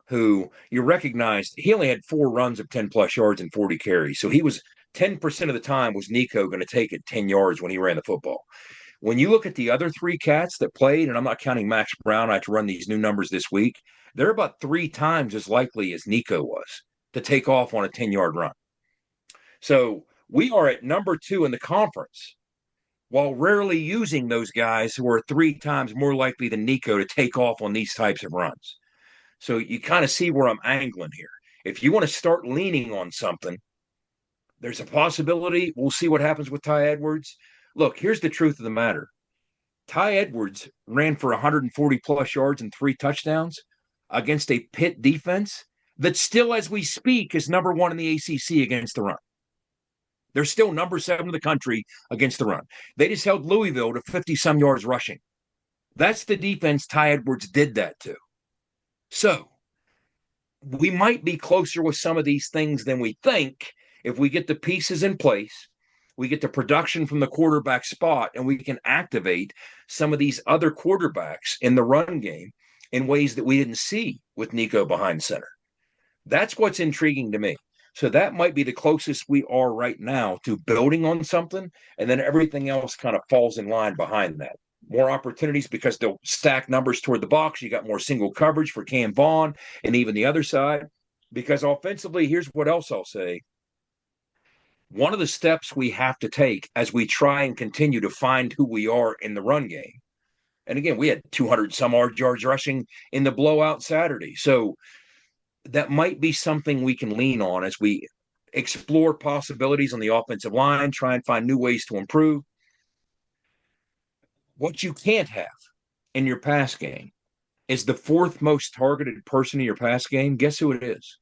who you recognized he only had 4 runs of 10-plus yards and 40 carries. So he was 10% of the time was Nicco going to take it 10 yards when he ran the football. When you look at the other 3 cats that played, and I'm not counting Max Brown, I have to run these new numbers this week, they're about 3 times as likely as Nicco was to take off on a 10-yard run. So we are at number 2 in the conference, while rarely using those guys who are 3 times more likely than Nicco to take off on these types of runs. So you kind of see where I'm angling here. If you want to start leaning on something, there's a possibility. We'll see what happens with Ty Edwards. Look, here's the truth of the matter. Ty Edwards ran for 140-plus yards and 3 touchdowns against a Pitt defense that still, as we speak, is number 1 in the ACC against the run. They're still number 7 in the country against the run. They just held Louisville to 50-some yards rushing. That's the defense Ty Edwards did that to. So we might be closer with some of these things than we think if we get the pieces in place, we get the production from the quarterback spot, and we can activate some of these other quarterbacks in the run game in ways that we didn't see with Nicco behind center. That's what's intriguing to me. So that might be the closest we are right now to building on something, and then everything else kind of falls in line behind that. More opportunities because they'll stack numbers toward the box. You got more single coverage for Cam Vaughn and even the other side. Because offensively, here's what else I'll say. One of the steps we have to take as we try and continue to find who we are in the run game. And again, we had 200-some odd yards rushing in the blowout Saturday. So that might be something we can lean on as we explore possibilities on the offensive line, try and find new ways to improve. What you can't have in your pass game is the fourth most targeted person in your pass game. Guess who it is?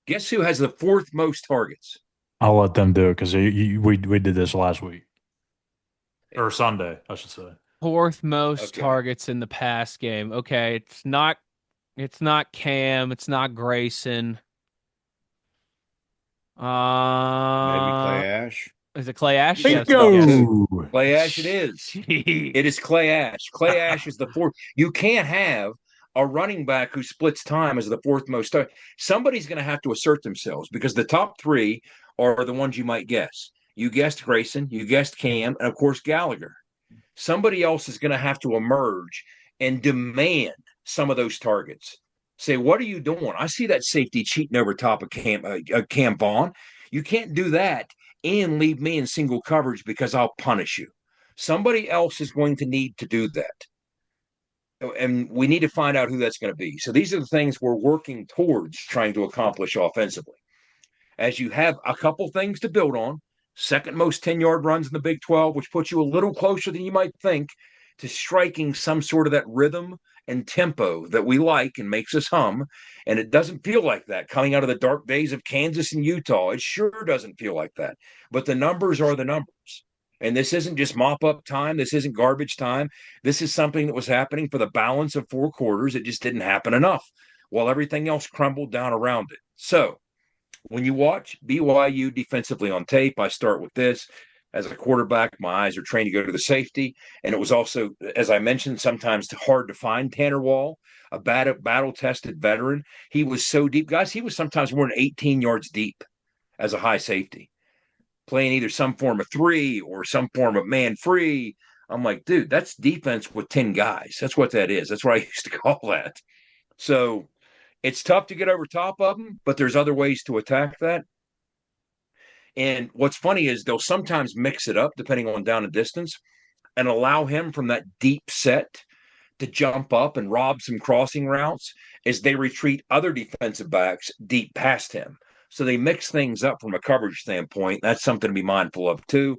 Guess who has the fourth most targets? I'll let them do it because we did this last week. Or Sunday, I should say. Fourth most targets in the pass game. Okay, it's not Cam, it's not Grayson. Maybe Clay Ash. Is it Clay Ash? Yes, Clay Ash it is. Jeez. It is Clay Ash. Clay Ash is the fourth. You can't have a running back who splits time as the fourth most. Somebody's going to have to assert themselves because the top three are the ones you might guess. You guessed Grayson, you guessed Cam, and of course Gallagher. Somebody else is going to have to emerge and demand some of those targets. Say, what are you doing? I see that safety cheating over top of Cam Vaughn. You can't do that and leave me in single coverage because I'll punish you. Somebody else is going to need to do that. And we need to find out who that's going to be. So these are the things we're working towards trying to accomplish offensively. As you have a couple things to build on, second most 10-yard runs in the Big 12, which puts you a little closer than you might think to striking some sort of that rhythm and tempo that we like and makes us hum. And it doesn't feel like that coming out of the dark days of Kansas and Utah. It sure doesn't feel like that. But the numbers are the numbers. And this isn't just mop-up time. This isn't garbage time. This is something that was happening for the balance of 4 quarters. It just didn't happen enough while everything else crumbled down around it. So when you watch BYU defensively on tape, I start with this. As a quarterback, my eyes are trained to go to the safety. And it was also, as I mentioned, sometimes hard to find Tanner Wall, a battle-tested veteran. He was so deep. Guys, he was sometimes more than 18 yards deep as a high safety, playing either some form of 3 or some form of man-free. I'm like, dude, that's defense with 10 guys. That's what that is. That's what I used to call that. So it's tough to get over top of them, but there's other ways to attack that. And what's funny is they'll sometimes mix it up depending on down and distance and allow him from that deep set to jump up and rob some crossing routes as they retreat other defensive backs deep past him. So they mix things up from a coverage standpoint. That's something to be mindful of too.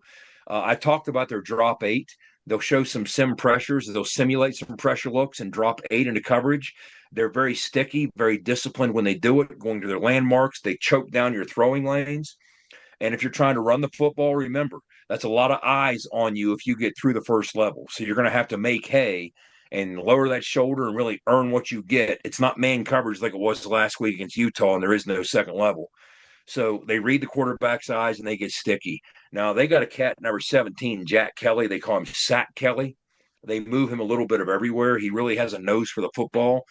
I talked about their drop 8. They'll show some sim pressures. They'll simulate some pressure looks and drop 8 into coverage. They're very sticky, very disciplined when they do it, going to their landmarks. They choke down your throwing lanes. And if you're trying to run the football, remember, that's a lot of eyes on you if you get through the first level. So you're going to have to make hay and lower that shoulder and really earn what you get. It's not man coverage like it was last week against Utah, and there is no second level. So they read the quarterback's eyes and they get sticky. Now, they got a cat number 17, Jack Kelly. They call him Sack Kelly. They move him a little bit of everywhere. He really has a nose for the football.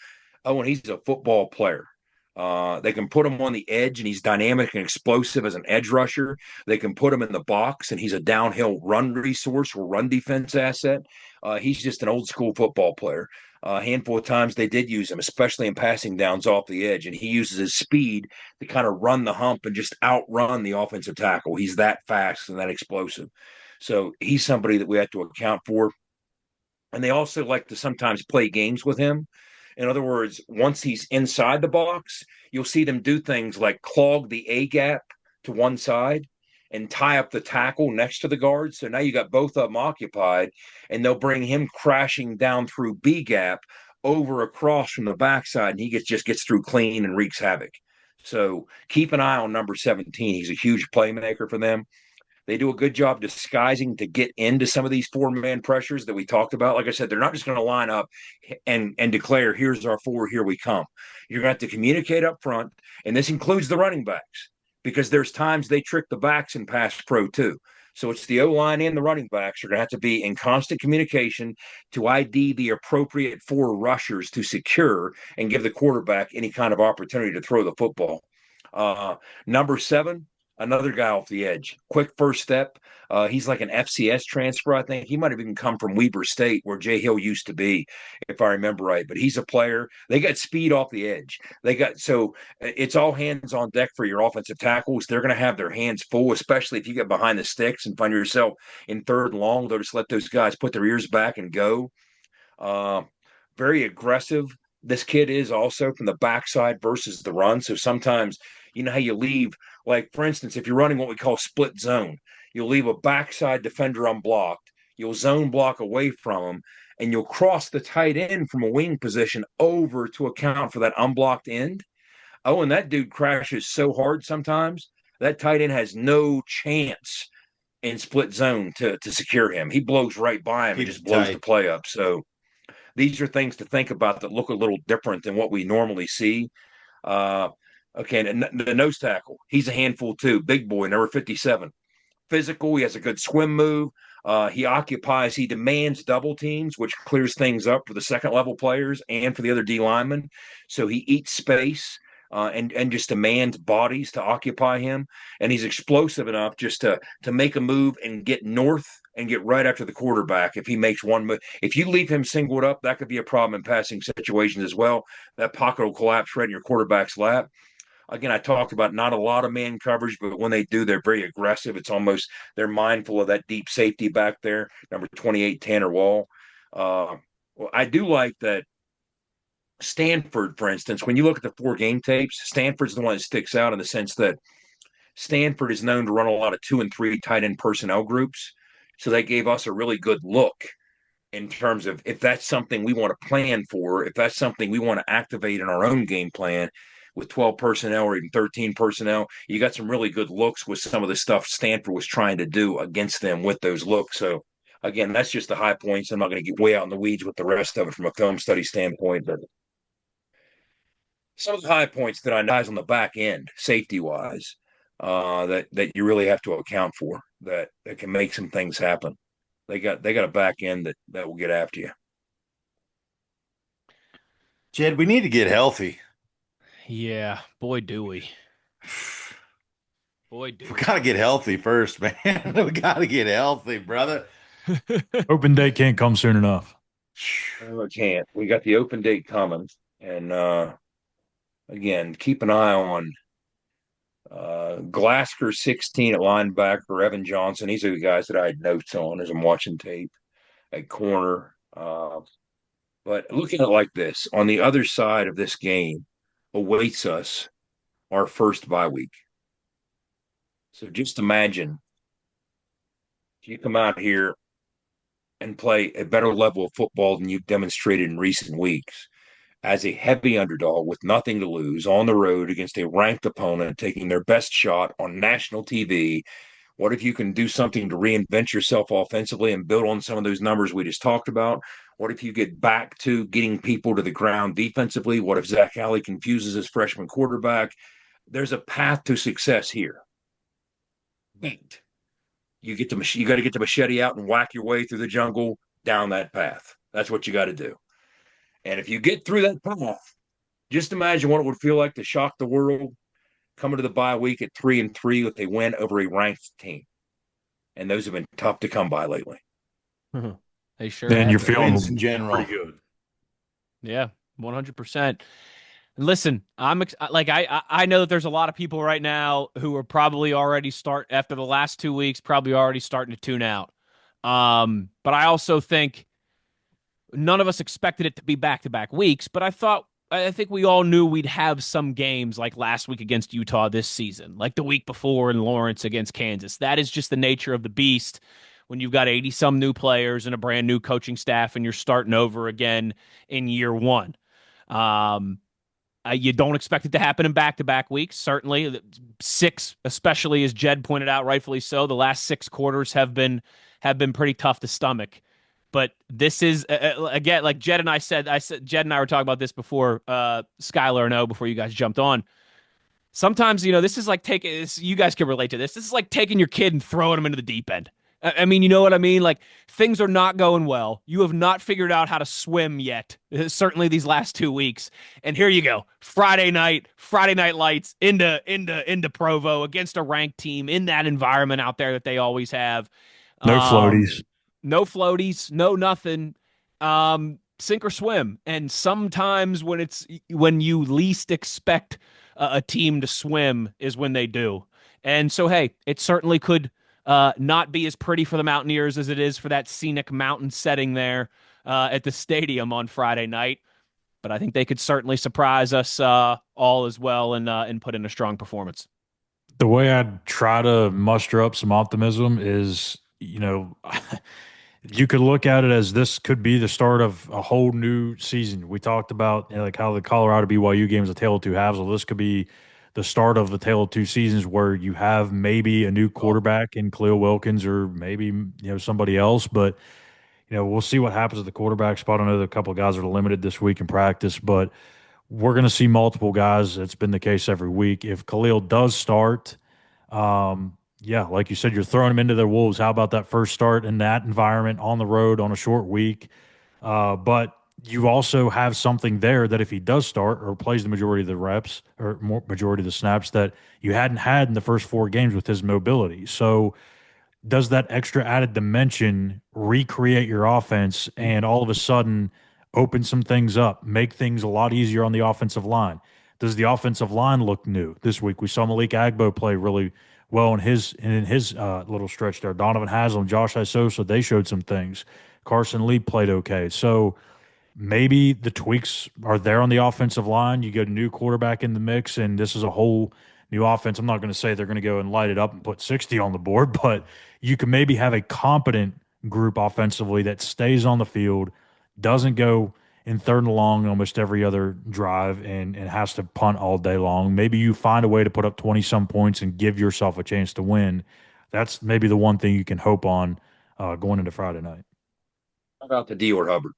Oh, and he's a football player. They can put him on the edge, and he's dynamic and explosive as an edge rusher. They can put him in the box, and he's a downhill run resource or run defense asset. He's just an old-school football player. A handful of times they did use him, especially in passing downs off the edge, and he uses his speed to kind of run the hump and just outrun the offensive tackle. He's that fast and that explosive. So he's somebody that we have to account for. And they also like to sometimes play games with him. In other words, once he's inside the box, you'll see them do things like clog the A gap to one side and tie up the tackle next to the guard. So now you got both of them occupied, and they'll bring him crashing down through B gap over across from the backside, and he just gets through clean and wreaks havoc. So keep an eye on number 17. He's a huge playmaker for them. They do a good job disguising to get into some of these 4-man pressures that we talked about. Like I said, they're not just going to line up and declare, here's our 4, here we come. You're going to have to communicate up front, and this includes the running backs, because there's times they trick the backs in pass pro too. So it's the O-line and the running backs are going to have to be in constant communication to ID the appropriate 4 rushers to secure and give the quarterback any kind of opportunity to throw the football. Number 7, another guy off the edge. Quick first step. He's like an FCS transfer, I think. He might have even come from Weber State, where Jay Hill used to be, if I remember right. But he's a player. They got speed off the edge. So it's all hands on deck for your offensive tackles. They're going to have their hands full, especially if you get behind the sticks and find yourself in 3rd and long. They'll just let those guys put their ears back and go. Very aggressive this kid is also from the backside versus the run. So sometimes, you know how you leave, like, for instance, if you're running what we call split zone, you'll leave a backside defender unblocked, you'll zone block away from him, and you'll cross the tight end from a wing position over to account for that unblocked end. Oh, and that dude crashes so hard sometimes that tight end has no chance in split zone to secure him. He blows right by him and just blows the play up. So these are things to think about that look a little different than what we normally see. Okay, and the nose tackle, he's a handful too. Big boy, number 57. Physical, he has a good swim move. He demands double teams, which clears things up for the second level players and for the other D linemen. So he eats space and just demands bodies to occupy him. And he's explosive enough just to make a move and get north and get right after the quarterback if he makes one move. If you leave him singled up, that could be a problem in passing situations as well. That pocket will collapse right in your quarterback's lap. Again, I talked about not a lot of man coverage, but when they do, they're very aggressive. It's almost they're mindful of that deep safety back there, number 28, Tanner Wall. Well, I do like that Stanford, for instance, when you look at the 4 game tapes, Stanford's the one that sticks out in the sense that Stanford is known to run a lot of 2 and 3 tight end personnel groups. So they gave us a really good look in terms of if that's something we want to plan for, if that's something we want to activate in our own game plan with 12 personnel or even 13 personnel, you got some really good looks with some of the stuff Stanford was trying to do against them with those looks. So, again, that's just the high points. I'm not going to get way out in the weeds with the rest of it from a film study standpoint, but some of the high points that I know on the back end, safety-wise, that you really have to account for that can make some things happen. They got a back end that will get after you. Jed, we need to get healthy. Yeah, boy, do we. Boy, do we. We got to get healthy first, man. We got to get healthy, brother. Open day can't come soon enough. No, it can't. We got the open date coming. And, again, keep an eye on Glasker 16 at linebacker, Evan Johnson. These are the guys that I had notes on as I'm watching tape at corner. But looking at it like this, on the other side of this game awaits us our first bye week. So just imagine if you come out here and play a better level of football than you've demonstrated in recent weeks as a heavy underdog with nothing to lose on the road against a ranked opponent taking their best shot on national TV. What if you can do something to reinvent yourself offensively and build on some of those numbers we just talked about? What if you get back to getting people to the ground defensively? What if Zach Alley confuses his freshman quarterback? There's a path to success here. But you got to get the machete out and whack your way through the jungle down that path. That's what you got to do. And if you get through that path, just imagine what it would feel like to shock the world coming to the bye week at 3-3 with a win over a ranked team. And those have been tough to come by lately. They sure And have you're been. feeling Wins in general. pretty good. Yeah, 100%. Listen, I know that there's a lot of people right now who are probably already after the last 2 weeks, probably already starting to tune out. But I also think none of us expected it to be back-to-back weeks, but I think we all knew we'd have some games like last week against Utah this season, like the week before in Lawrence against Kansas. That is just the nature of the beast when you've got 80-some new players and a brand new coaching staff and you're starting over again in year one. You don't expect it to happen in back-to-back weeks, certainly. 6, especially as Jed pointed out, rightfully so, the last 6 quarters have been pretty tough to stomach. But this is, again, like Jed and I said, Jed and I were talking about this before, Schuyler and O, before you guys jumped on. Sometimes, this is like you guys can relate to this. This is like taking your kid and throwing him into the deep end. I mean, you know what I mean? Like, things are not going well. You have not figured out how to swim yet, certainly these last 2 weeks. And here you go. Friday night lights into Provo against a ranked team in that environment out there that they always have. No floaties. No floaties, no nothing. Sink or swim. And sometimes when you least expect a team to swim is when they do. And so, hey, it certainly could not be as pretty for the Mountaineers as it is for that scenic mountain setting there at the stadium on Friday night. but I think they could certainly surprise us all as well and put in a strong performance. The way I'd try to muster up some optimism is, you could look at it as this could be the start of a whole new season. We talked about like how the Colorado BYU game is a tale of two halves. Well, this could be the start of the tale of two seasons where you have maybe a new quarterback in Khalil Wilkins or maybe somebody else, but we'll see what happens at the quarterback spot. I know that a couple of guys are limited this week in practice, but we're going to see multiple guys. It's been the case every week. If Khalil does start, yeah, like you said, you're throwing him into their wolves. How about that first start in that environment on the road on a short week? But you also have something there that if he does start or plays the majority of the reps or majority of the snaps that you hadn't had in the first 4 games with his mobility. So does that extra added dimension recreate your offense and all of a sudden open some things up, make things a lot easier on the offensive line? Does the offensive line look new this week? We saw Malik Agbo play really well in his little stretch there. Donovan Haslam, Josh Isosa, they showed some things. Carson Lee played okay. So maybe the tweaks are there on the offensive line. You get a new quarterback in the mix, and this is a whole new offense. I'm not going to say they're going to go and light it up and put 60 on the board, but you can maybe have a competent group offensively that stays on the field, doesn't go in 3rd and long almost every other drive and has to punt all day long. Maybe you find a way to put up 20-some points and give yourself a chance to win. That's maybe the one thing you can hope on going into Friday night. How about the Dior Hubbard?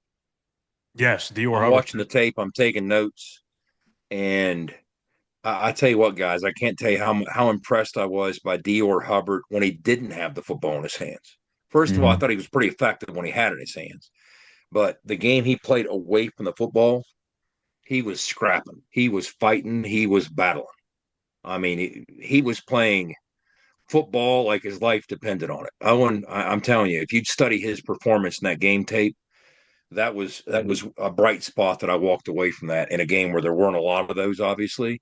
Yes, Dior Hubbard. I'm watching the tape. I'm taking notes. And I tell you what, guys, I can't tell you how impressed I was by Dior Hubbard when he didn't have the football in his hands. First of all, I thought he was pretty effective when he had it in his hands. But the game he played away from the football, he was scrapping. He was fighting. He was battling. I mean, he was playing football like his life depended on it. I'm telling you, if you'd study his performance in that game tape, that was a bright spot that I walked away from that in a game where there weren't a lot of those, obviously.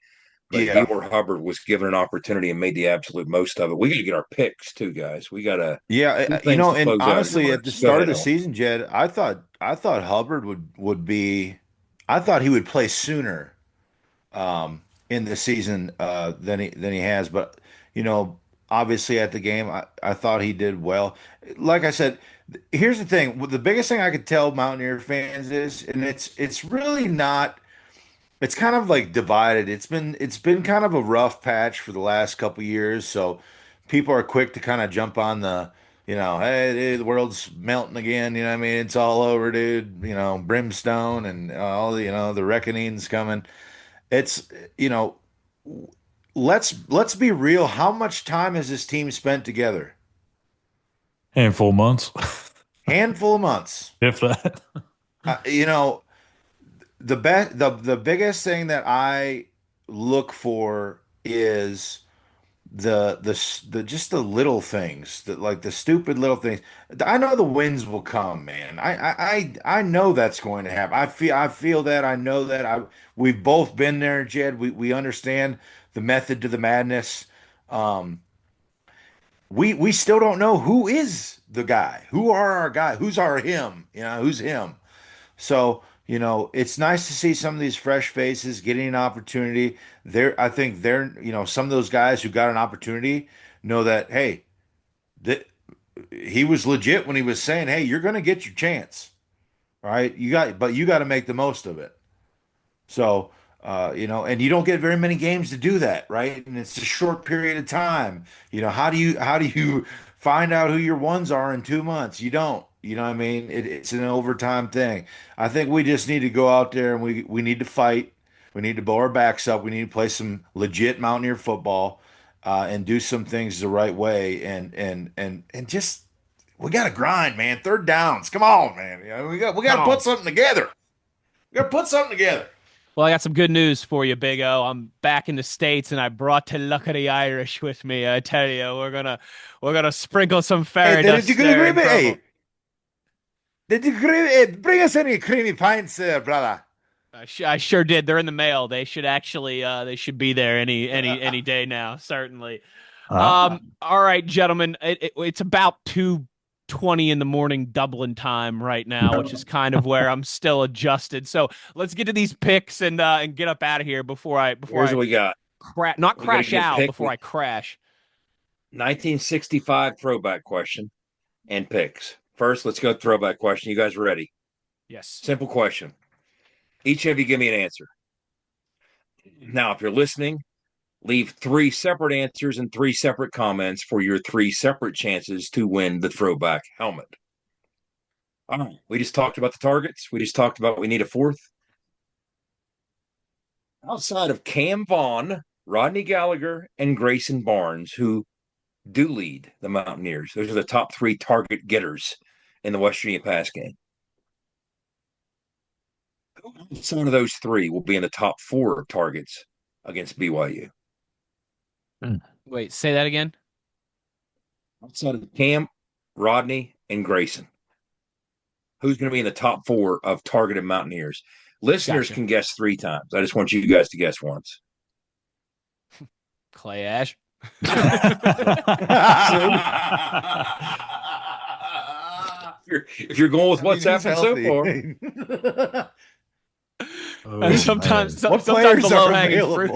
But Dior Hubbard was given an opportunity and made the absolute most of it. We got to get our picks too, guys. We got to. Yeah, and honestly, at the start of the season, Jed, I thought Hubbard would be. I thought he would play sooner, in the season than he has. But obviously at the game, I thought he did well. Like I said, here's the thing: the biggest thing I could tell Mountaineer fans is, and it's really not. It's kind of like divided. It's been kind of a rough patch for the last couple years. So people are quick to kind of jump on the, hey, dude, the world's melting again. You know what I mean? It's all over, dude. Brimstone and all the reckoning's coming. It's, let's be real. How much time has this team spent together? Handful of months. Handful of months. If that. The biggest thing that I look for is the just the little things, like the stupid little things. I know the wins will come, man. I know that's going to happen. I feel that. I know that. We've both been there, Jed. We understand the method to the madness. We still don't know who is the guy. Who are our guy? Who's our him? Who's him? So. It's nice to see some of these fresh faces getting an opportunity. I think some of those guys who got an opportunity know that, hey, he was legit when he was saying, hey, you're going to get your chance. All right. But you got to make the most of it. So, and you don't get very many games to do that. Right. And it's a short period of time. How do you find out who your ones are in 2 months? You don't. You know what I mean? It's an overtime thing. I think we just need to go out there and we need to fight. We need to blow our backs up. We need to play some legit Mountaineer football and do some things the right way. And just we got to grind, man. 3rd downs. Come on, man. We got to put something together. We got to put something together. Well, I got some good news for you, Big O. I'm back in the States, and I brought the luck of the Irish with me. I tell you, we're gonna sprinkle some fairy dust there. Did you bring us any creamy pints, brother? I sure did. They're in the mail. They should actually they should be there any day now, certainly. All right, gentlemen. It's about 2 6:20 in the morning Dublin time right now, which is kind of where I'm still adjusted. So let's get to these picks and get up out of here before Here's what we got. Not We gotta crash get out pick before I crash. 1965 throwback question and picks. First, let's go throwback question. You guys ready? Yes. Simple question. Each of you give me an answer. Now, if you're listening, leave 3 separate answers and 3 separate comments for your 3 separate chances to win the throwback helmet. All right. We just talked about the targets. We just talked about we need a 4th. Outside of Cam Vaughn, Rodney Gallagher, and Grayson Barnes, who do lead the Mountaineers. Those are the top 3 target getters in the West Virginia pass game. Who outside of those 3 will be in the top 4 targets against BYU? Wait, say that again. Outside of Cam, Rodney, and Grayson, who's going to be in the top 4 of targeted Mountaineers? Listeners can guess 3 times. I just want you guys to guess once. Clay Ash. If you're going with what's happened so far. Sometimes the low-hanging fruit.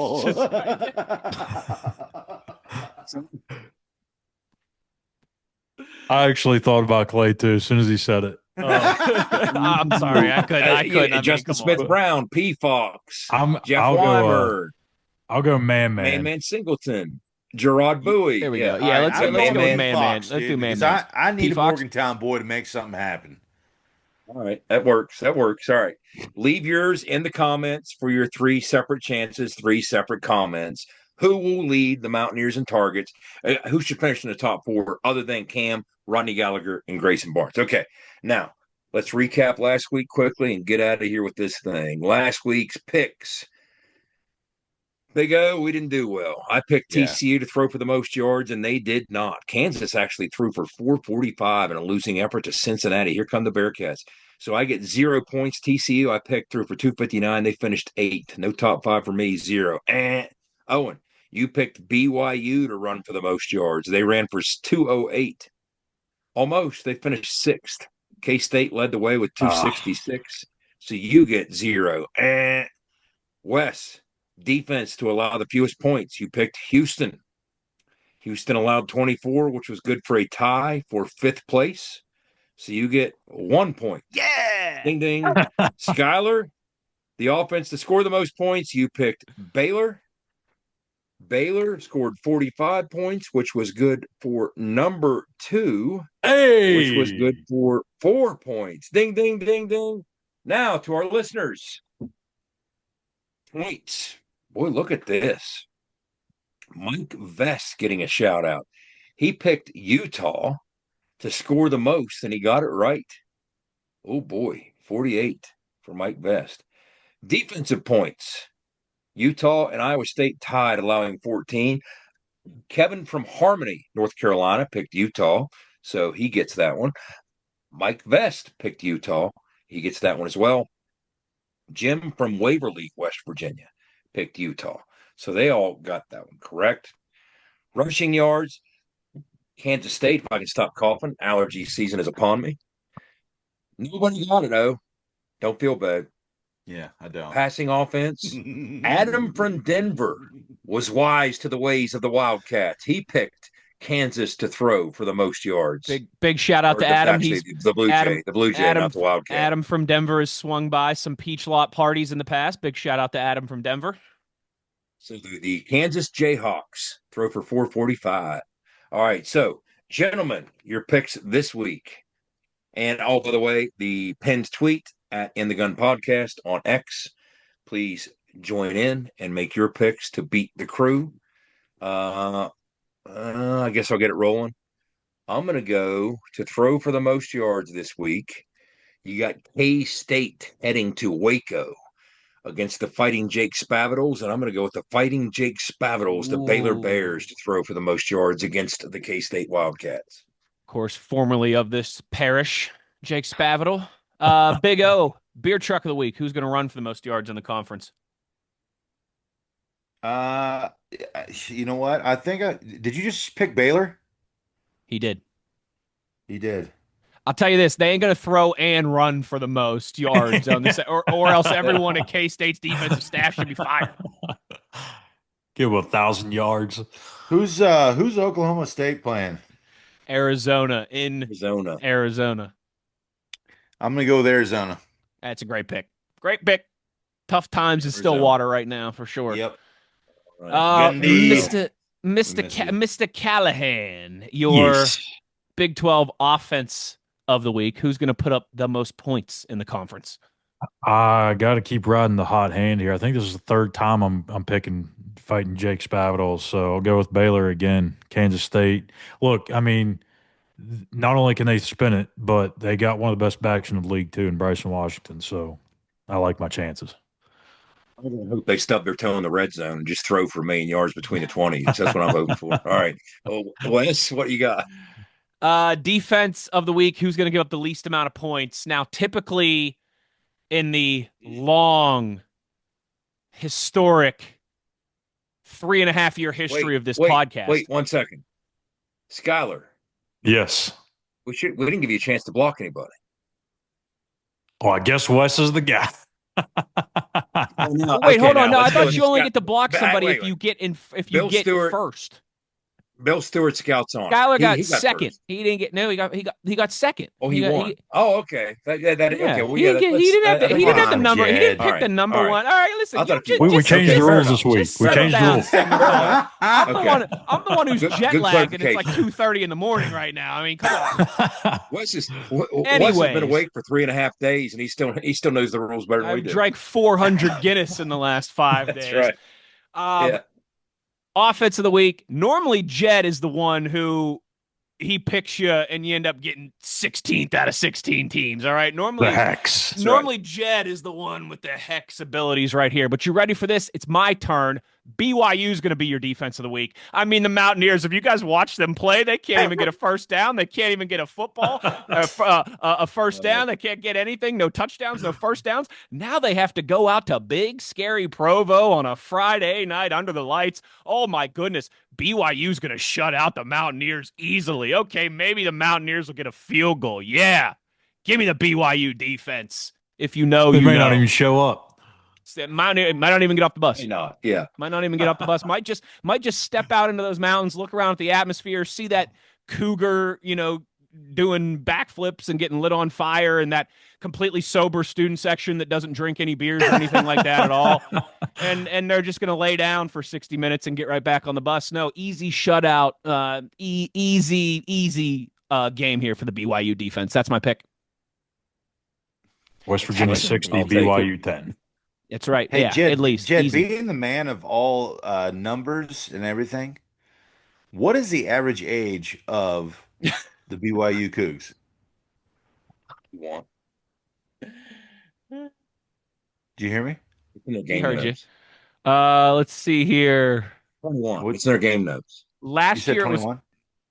I actually thought about Clay too as soon as he said it. I'm sorry, I couldn't. Justin Smith-Brown, P. Fox, Jeff I'll Weimer. I'll go Man. Man Singleton, Gerard Bowie. There we go. Yeah, let's go with Man. Let's do Man. I need a Morgantown boy to make something happen. All right, that works. All right, leave yours in the comments for your 3 separate chances, 3 separate comments. Who will lead the Mountaineers in targets? Who should finish in the top 4 other than Cam, Rodney Gallagher, and Grayson Barnes? Okay, now let's recap last week quickly and get out of here with this thing. Last week's picks. Big O, we didn't do well. I picked TCU to throw for the most yards, and they did not. Kansas actually threw for 445 in a losing effort to Cincinnati. Here come the Bearcats. So I get 0 points. TCU, I picked through for 259. They finished 8th. No top 5 for me, 0. Owen, you picked BYU to run for the most yards. They ran for 208. Almost. They finished 6th. K-State led the way with 266. So you get 0. Wes, defense to allow the fewest points. You picked Houston. Houston allowed 24, which was good for a tie for 5th place. So you get 1 point. Yeah. Ding, ding. Schuyler, the offense to score the most points. You picked Baylor. Baylor scored 45 points, which was good for number 2. Hey! Which was good for 4 points. Ding, ding, ding, ding. Now to our listeners. Points. Boy, look at this. Mike Vest getting a shout out. He picked Utah to score the most, and he got it right. Oh, boy. 48 for Mike Vest. Defensive points. Utah and Iowa State tied, allowing 14. Kevin from Harmony, North Carolina, picked Utah, so he gets that one. Mike Vest picked Utah. He gets that one as well. Jim from Waverly, West Virginia, picked Utah. So they all got that one correct. Rushing yards, Kansas State, if I can stop coughing. Allergy season is upon me. Nobody got it, though. Don't feel bad. Yeah, I don't. Passing offense. Adam from Denver was wise to the ways of the Wildcats. He picked Kansas to throw for the most yards. Big shout out to Adam. He's the Blue Jay, not the Wildcat. Adam from Denver has swung by some peach lot parties in the past. Big shout out to Adam from Denver. So the Kansas Jayhawks throw for 445. All right, so gentlemen, your picks this week. And by the way, the pinned tweet at In the Gun Podcast on X. Please join in and make your picks to beat the crew. I guess I'll get it rolling. I'm going to go to throw for the most yards this week. You got K-State heading to Waco against the Fighting Jake Spavittles, and I'm going to go with the Fighting Jake Spavittles, the Baylor Bears, to throw for the most yards against the K-State Wildcats. Of course, formerly of this parish, Jake Spavittle. Big O, beer truck of the week. Who's going to run for the most yards in the conference? You know what? I think did you just pick Baylor? He did. He did. I'll tell you this: they ain't gonna throw and run for the most yards on this, or else everyone at K-State's defensive staff should be fired. Give him 1,000 yards. Who's Oklahoma State playing? Arizona in Arizona. I'm gonna go with Arizona. That's a great pick. Great pick. Tough times in Stillwater right now for sure. Yep. Mr. Callihan, your Big 12 offense of the week. Who's going to put up the most points in the conference? I got to keep riding the hot hand here. I think this is the third time I'm fighting Jake Spavital, so I'll go with Baylor again. Kansas State. Look, I mean, not only can they spin it, but they got one of the best backs in the league too, in Bryson Washington. So I like my chances. I hope they stub their toe in the red zone and just throw for a million yards between the 20s. That's what I'm hoping for. All right. Wes, what you got? Defense of the week. Who's going to give up the least amount of points? Now, typically in the long, historic 3.5-year history of this podcast. Wait 1 second. Schuyler. Yes. We didn't give you a chance to block anybody. Well, I guess Wes is the guy. Wait, hold on. No, I thought you only get to block somebody if you get first. Bill Stewart scouts on. Schuyler got second. First. He didn't get he got second. Oh, he won. Okay. Okay. Well, he didn't have the number. Jed. He didn't pick the number one. All right, listen. We changed the rules this week. We changed the rules. I'm the one who's jet lagged, and it's like 2:30 in the morning right now. I mean, come on. Wes has been awake for 3.5 days, and he still knows the rules better than we do. I've drank 400 Guinness in the last 5 days. That's right. Offense of the week. Normally, Jed is the one who he picks you and you end up getting 16th out of 16 teams. All right. Normally, the hex. Normally, Jed is the one with the hex abilities right here. But you ready for this? It's my turn. BYU is going to be your defense of the week. I mean, the Mountaineers, if you guys watch them play, they can't even get a first down. They can't even get a football, a first down. They can't get anything. No touchdowns, no first downs. Now they have to go out to big, scary Provo on a Friday night under the lights. Oh, my goodness. BYU is going to shut out the Mountaineers easily. Okay, maybe the Mountaineers will get a field goal. Yeah. Give me the BYU defense. If you know, they may not even show up. Might not even get off the bus. Might not. Yeah. Might not even get off the bus. Might just step out into those mountains, look around at the atmosphere, see that cougar, doing backflips and getting lit on fire, and that completely sober student section that doesn't drink any beers or anything like that at all. And they're just going to lay down for 60 minutes and get right back on the bus. No, easy shutout, easy game here for the BYU defense. That's my pick. West Virginia 60, BYU 10. That's right. Hey, yeah, Jed, at least. Jed, easy. being the man of all numbers and everything, what is the average age of the BYU Cougs? Did you hear me? I heard you. Let's see here. 21. What's their game notes? Last year 21?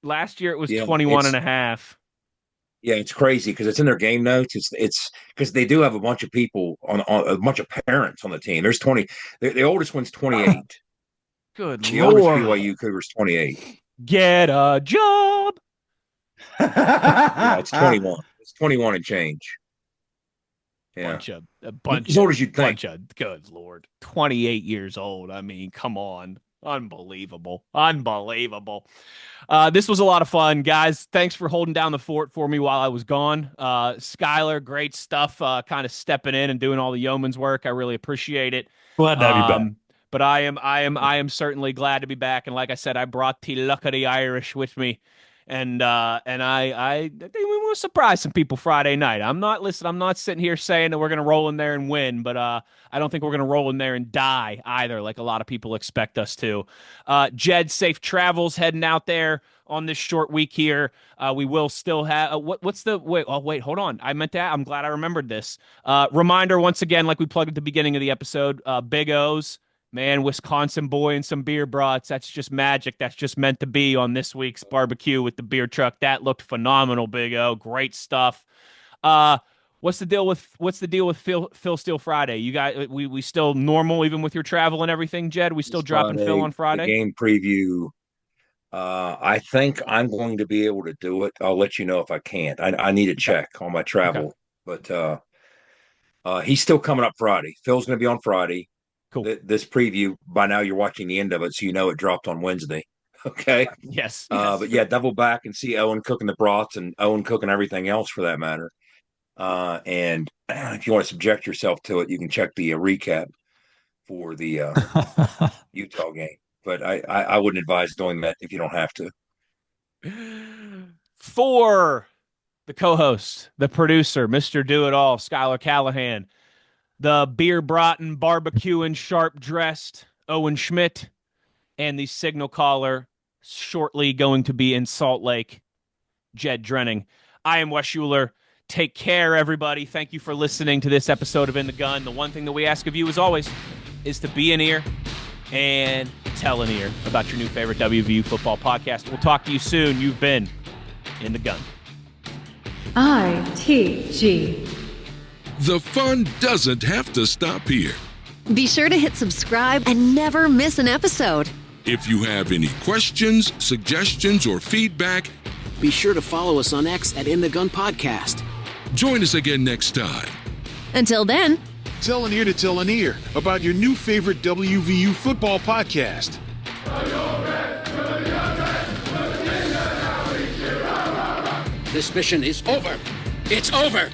Last year it was 21 and a half. Yeah, it's crazy because it's in their game notes. It's because they do have a bunch of people on a bunch of parents on the team. There's 20. The oldest one's 28. Good the Lord. oldest BYU Cougar's 28. Get a job. Yeah, it's 21. It's 21 and change. Yeah. A bunch as old as you'd think. Good Lord. 28 years old. I mean, come on. Unbelievable. This was a lot of fun, guys. Thanks for holding down the fort for me while I was gone. Schuyler, great stuff, kind of stepping in and doing all the yeoman's work. I really appreciate it. Glad to have you back. But I am certainly glad to be back. And like I said, I brought the luck of the Irish with me. And I think we will surprise some people Friday night. I'm not sitting here saying that we're going to roll in there and win, but I don't think we're going to roll in there and die either, like a lot of people expect us to. Jed, safe travels heading out there on this short week here. We will still have wait, hold on. I'm glad I remembered this. Reminder once again, like we plugged at the beginning of the episode, Big O's. Man, Wisconsin boy and some beer brats. That's just magic. That's just meant to be on this week's barbecue with the beer truck. That looked phenomenal, Big O. Great stuff. What's the deal with Phil Steele Friday? You guys, we still normal even with your travel and everything, Jed? We still dropping Phil on Friday? The game preview. I think I'm going to be able to do it. I'll let you know if I can't. I need to check on my travel, but he's still coming up Friday. Phil's going to be on Friday. Cool. This preview, by now you're watching the end of it, so you know it dropped on Wednesday. Okay. Yes. But yeah, double back and see Owen cooking the brats and Owen cooking everything else for that matter. And if you want to subject yourself to it, you can check the recap for the Utah game. But I wouldn't advise doing that if you don't have to. For the co-host, the producer, Mr. Do-It-All, Schuyler Callihan, the beer-broughten, barbecue-and sharp-dressed Owen Schmitt, and the signal caller, shortly going to be in Salt Lake, Jed Drenning. I am Wes Uhler. Take care, everybody. Thank you for listening to this episode of In the Gun. The one thing that we ask of you, as always, is to be an ear and tell an ear about your new favorite WVU football podcast. We'll talk to you soon. You've been In the Gun. ITG. The fun doesn't have to stop here. Be sure to hit subscribe and never miss an episode. If you have any questions, suggestions, or feedback, be sure to follow us on X at In the Gun Podcast. Join us again next time. Until then, tell an ear to tell an ear about your new favorite WVU football podcast. This mission is over. It's over.